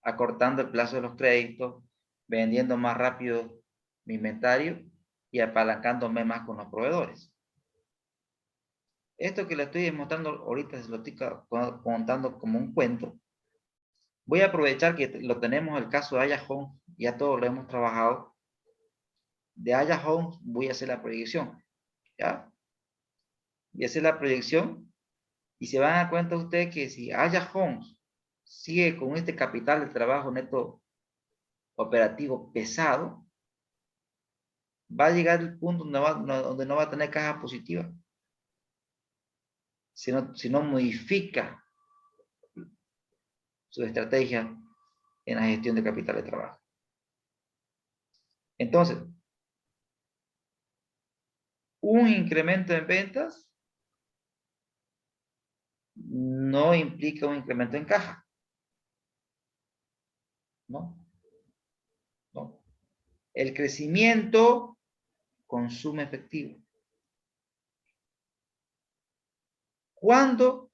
Acortando el plazo de los créditos, vendiendo más rápido mi inventario y apalancándome más con los proveedores. Esto que le estoy mostrando ahorita se lo estoy contando como un cuento. Voy a aprovechar que lo tenemos el caso de Aya Home, ya todos lo hemos trabajado. De Aya Home voy a hacer la proyección, ¿ya? Voy a hacer la proyección y se van a dar cuenta ustedes que si Aya Homes sigue con este capital de trabajo neto operativo pesado, va a llegar el punto donde no va a tener caja positiva. Si no modifica su estrategia en la gestión de capital de trabajo. Entonces, un incremento en ventas no implica un incremento en caja. ¿No? No. El crecimiento consume efectivo. ¿Cuándo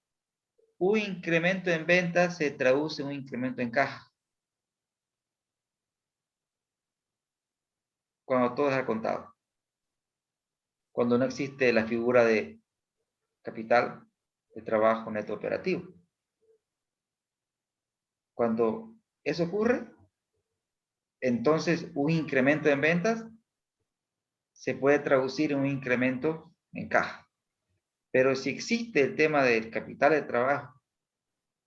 un incremento en ventas se traduce en un incremento en caja? Cuando todo es al contado. Cuando no existe la figura de capital de trabajo neto operativo. Cuando eso ocurre, entonces un incremento en ventas se puede traducir en un incremento en caja. Pero si existe el tema del capital de trabajo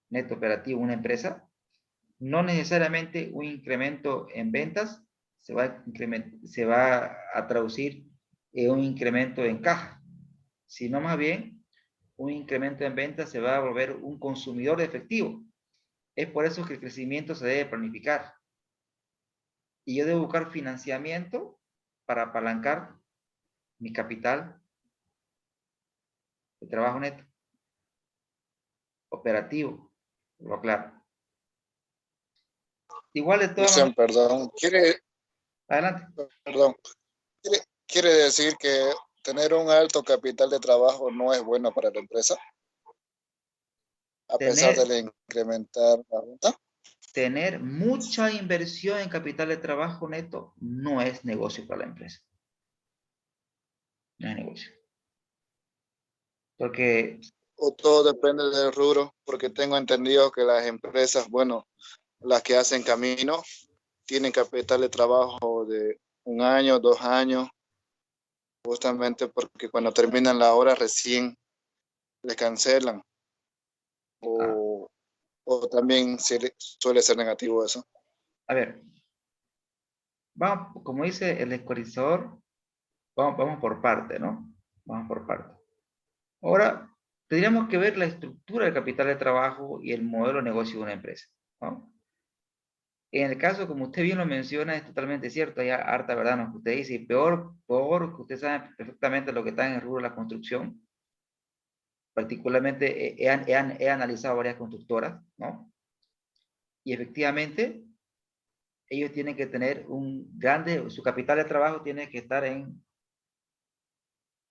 neto operativo en una empresa, no necesariamente un incremento en ventas se va a traducir en un incremento en caja, sino más bien un incremento en ventas se va a volver un consumidor de efectivo. Es por eso que el crecimiento se debe planificar. Y yo debo buscar financiamiento para apalancar mi capital de trabajo neto operativo, lo aclaro. Igual de todas Cristian, maneras, perdón. adelante. Perdón. Quiere decir que tener un alto capital de trabajo no es bueno para la empresa, a pesar de incrementar la venta. Tener mucha inversión en capital de trabajo neto no es negocio para la empresa. No es negocio. Porque O todo depende del rubro, porque tengo entendido que las empresas, bueno, las que hacen camino, tienen capital de trabajo de 1 año, 2 años, justamente porque cuando terminan la obra recién les cancelan. O también suele ser negativo eso. a ver, vamos, como dice el escolarizador, vamos por parte, ¿no? Vamos por parte. Ahora, tendríamos que ver la estructura del capital de trabajo y el modelo de negocio de una empresa, ¿no? En el caso, como usted bien lo menciona, es totalmente cierto, hay harta verdad en lo que usted dice, y peor que usted sabe perfectamente lo que está en el rubro de la construcción. Particularmente he analizado varias constructoras, ¿no? Y efectivamente, ellos tienen que tener su capital de trabajo tiene que estar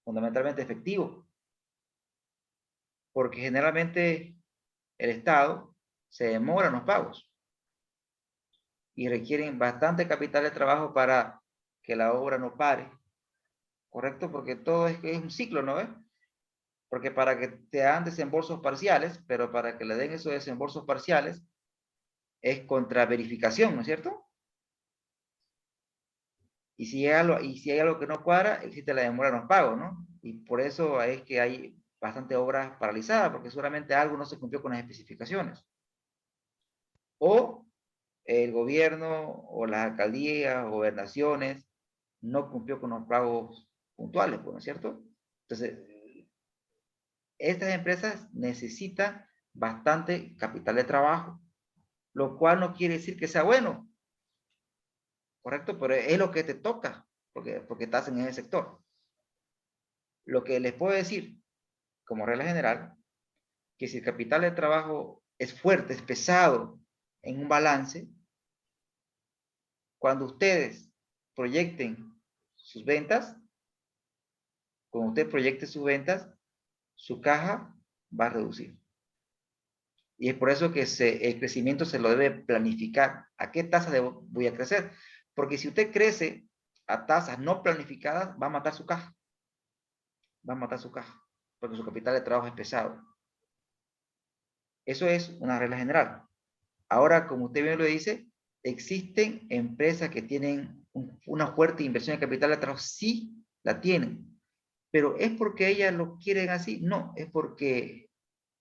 fundamentalmente efectivo, porque generalmente el Estado se demora en los pagos y requieren bastante capital de trabajo para que la obra no pare, ¿correcto? Porque todo es un ciclo, ¿no ves? Porque para que te dan desembolsos parciales, pero para que le den esos desembolsos parciales, es contra verificación, ¿no es cierto? Y si hay algo que no cuadra, existe la demora en los pagos, ¿no? Y por eso es que hay bastante obras paralizadas, porque seguramente algo no se cumplió con las especificaciones. O el gobierno, o las alcaldías, o gobernaciones, no cumplió con los pagos puntuales, ¿no es cierto? Entonces, estas empresas necesitan bastante capital de trabajo, lo cual no quiere decir que sea bueno, ¿correcto? Pero es lo que te toca, porque estás en ese sector. Lo que les puedo decir, como regla general, que si el capital de trabajo es fuerte, es pesado en un balance, cuando ustedes proyecten sus ventas, cuando usted proyecte sus ventas, su caja va a reducir. Y es por eso que el crecimiento se lo debe planificar. ¿A qué tasa voy a crecer? Porque si usted crece a tasas no planificadas, va a matar su caja. Va a matar su caja, porque su capital de trabajo es pesado. Eso es una regla general. Ahora, como usted bien lo dice, existen empresas que tienen una fuerte inversión en capital de trabajo. Sí, la tienen. Pero ¿es porque ellas lo quieren así? No, es porque,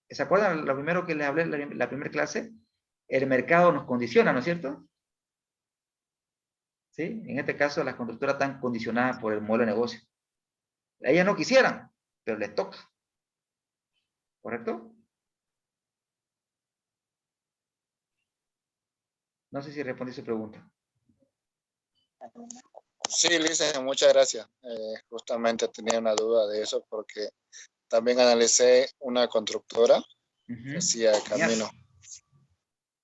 ¿se acuerdan lo primero que les hablé en la primera clase? El mercado nos condiciona, ¿no es cierto? ¿Sí? En este caso, las constructoras están condicionadas por el modelo de negocio. Ellas no quisieran, pero les toca. ¿Correcto? No sé si respondí su pregunta. Sí, Lisa, muchas gracias. Justamente tenía una duda de eso porque también analicé una constructora que hacía camino.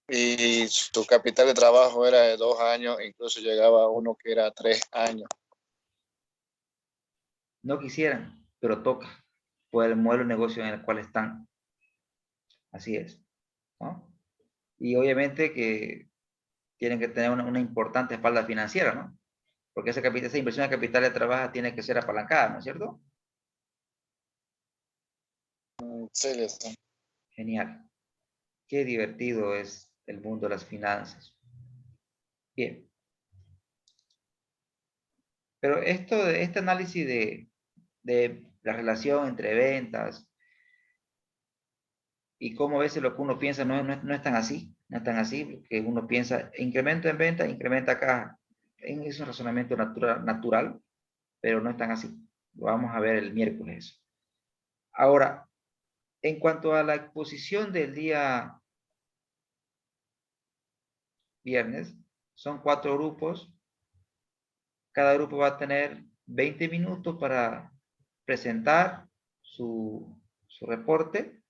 Y su capital de trabajo era de 2 años, incluso llegaba a uno que era 3 años. No quisieran, pero toca. por el modelo de negocio en el cual están. Así es, ¿no? Y obviamente que tienen que tener una importante espalda financiera, ¿no? Porque esa inversión de capital de trabajo tiene que ser apalancada, ¿no es cierto? Sí, listo. Genial. Qué divertido es el mundo de las finanzas. Bien. Pero este análisis de la relación entre ventas y cómo a veces lo que uno piensa no es tan así, no es tan así, porque uno piensa incremento en venta, incrementa caja. Es un razonamiento natural, pero no es tan así. Lo vamos a ver el miércoles. Ahora, en cuanto a la exposición del día viernes, son 4 grupos. Cada grupo va a tener 20 minutos para presentar su reporte.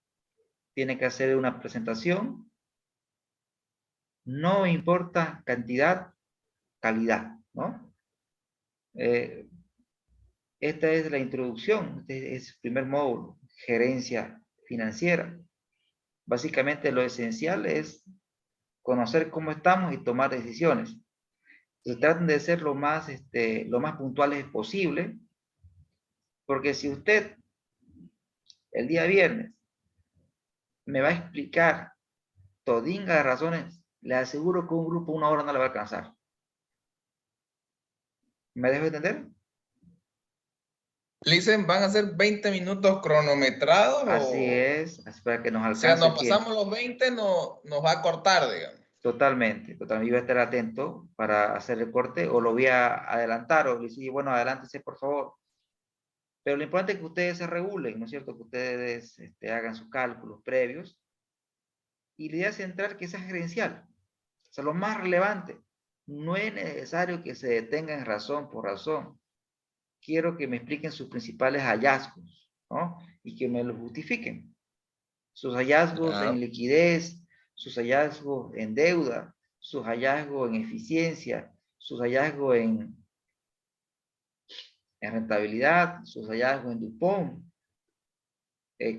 Tiene que hacer una presentación. No importa cantidad, calidad, ¿no? Esta es la introducción, este es el primer módulo, gerencia financiera. Básicamente lo esencial es conocer cómo estamos y tomar decisiones. Entonces, traten de ser lo más puntuales posible, porque si usted el día viernes me va a explicar todinga de razones, le aseguro que un grupo 1 hora no le va a alcanzar. ¿Me dejo entender? Listen, ¿van a ser 20 minutos cronometrados? Así es, para que nos O sea, alcance nos el tiempo. pasamos los 20, nos va a cortar, digamos. Totalmente, totalmente. Iba a estar atento para hacer el corte o lo voy a adelantar o decir, bueno, adelántese por favor. Pero lo importante es que ustedes se regulen, ¿no es cierto? Que ustedes hagan sus cálculos previos. Y la idea central que es gerencial. O sea, lo más relevante. No es necesario que se detengan razón por razón. Quiero que me expliquen sus principales hallazgos, ¿no? Y que me los justifiquen. Sus hallazgos en liquidez, sus hallazgos en deuda, sus hallazgos en eficiencia, sus hallazgos en rentabilidad, sus hallazgos en Dupont,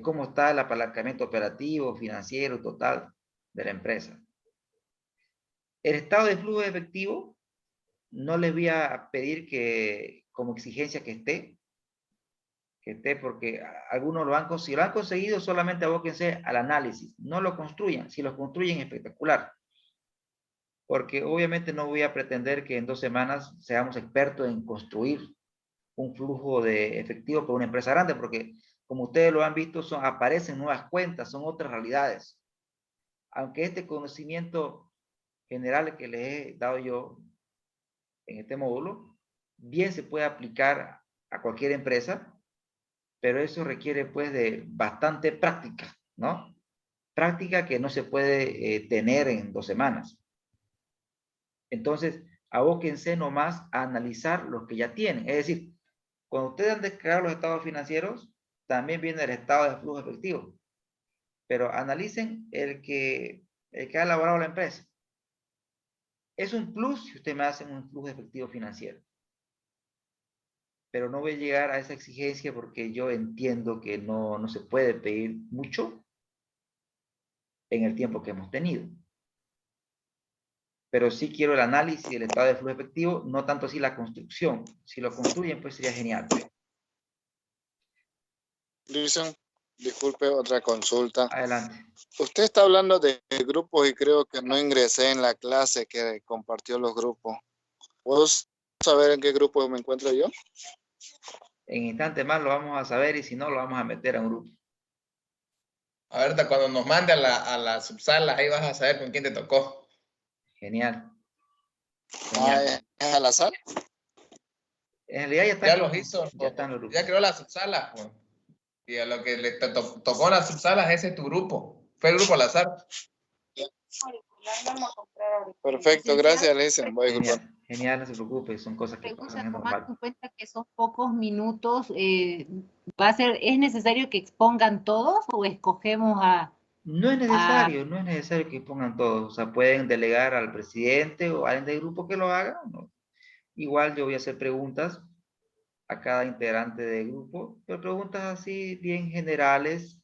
cómo está el apalancamiento operativo, financiero, total de la empresa. El estado de flujo de efectivo, no les voy a pedir que como exigencia que esté porque algunos lo han conseguido, solamente abóquense al análisis, no lo construyan. Si lo construyen, espectacular. Porque obviamente no voy a pretender que en 2 semanas seamos expertos en construir un flujo de efectivo para una empresa grande, porque como ustedes lo han visto, aparecen nuevas cuentas, son otras realidades. Aunque este conocimiento general que les he dado yo en este módulo, bien se puede aplicar a cualquier empresa, pero eso requiere pues de bastante práctica, ¿no? Práctica que no se puede tener en 2 semanas. Entonces, abóquense nomás a analizar los que ya tienen. Es decir, cuando ustedes han descargado los estados financieros, también viene el estado de flujo efectivo. Pero analicen el que ha elaborado la empresa. Es un plus si usted me hace un flujo efectivo financiero. Pero no voy a llegar a esa exigencia porque yo entiendo que no se puede pedir mucho en el tiempo que hemos tenido. Pero sí quiero el análisis del estado de flujo efectivo, no tanto así la construcción. Si lo construyen, pues sería genial. Listen, disculpe, otra consulta. Adelante. Usted está hablando de grupos y creo que no ingresé en la clase que compartió los grupos. ¿Puedo saber en qué grupo me encuentro yo? En instante más lo vamos a saber y si no, lo vamos a meter a un grupo. Ahorita cuando nos mande a la subsala, ahí vas a saber con quién te tocó. Genial. Genial. ¿Es al azar? En realidad ya están. Ya los hizo, Ya están los grupos. ya creó la subsala, pues. Y a lo que le tocó las subsalas, ese es tu grupo. Fue el grupo al azar. Perfecto, gracias, Listen. Voy a disculpar. Genial, genial, no se preocupe, son cosas que pasan, es Tomando normal. en cuenta que esos pocos minutos, ¿es necesario que expongan todos o escogemos a... No es necesario que pongan todos, o sea, pueden delegar al presidente o a alguien del grupo que lo haga, ¿no? Igual yo voy a hacer preguntas a cada integrante del grupo, pero preguntas así bien generales,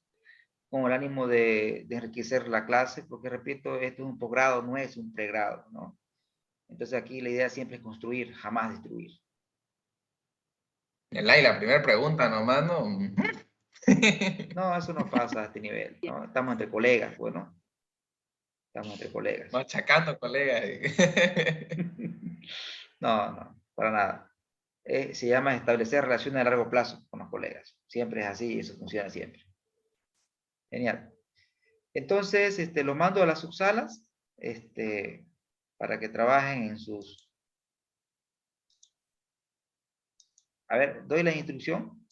con el ánimo de enriquecer la clase, porque repito, esto es un posgrado, no es un pregrado, ¿no? Entonces aquí la idea siempre es construir, jamás destruir. La primera pregunta nomás, ¿no? No, eso no pasa a este nivel, ¿no? Estamos entre colegas, bueno, estamos entre colegas. Machacando, colega. No, no, para nada. Se llama establecer relaciones a largo plazo con los colegas. Siempre es así y eso funciona siempre. Genial. Entonces, los mando a las subsalas, para que trabajen en sus... A ver, doy la instrucción.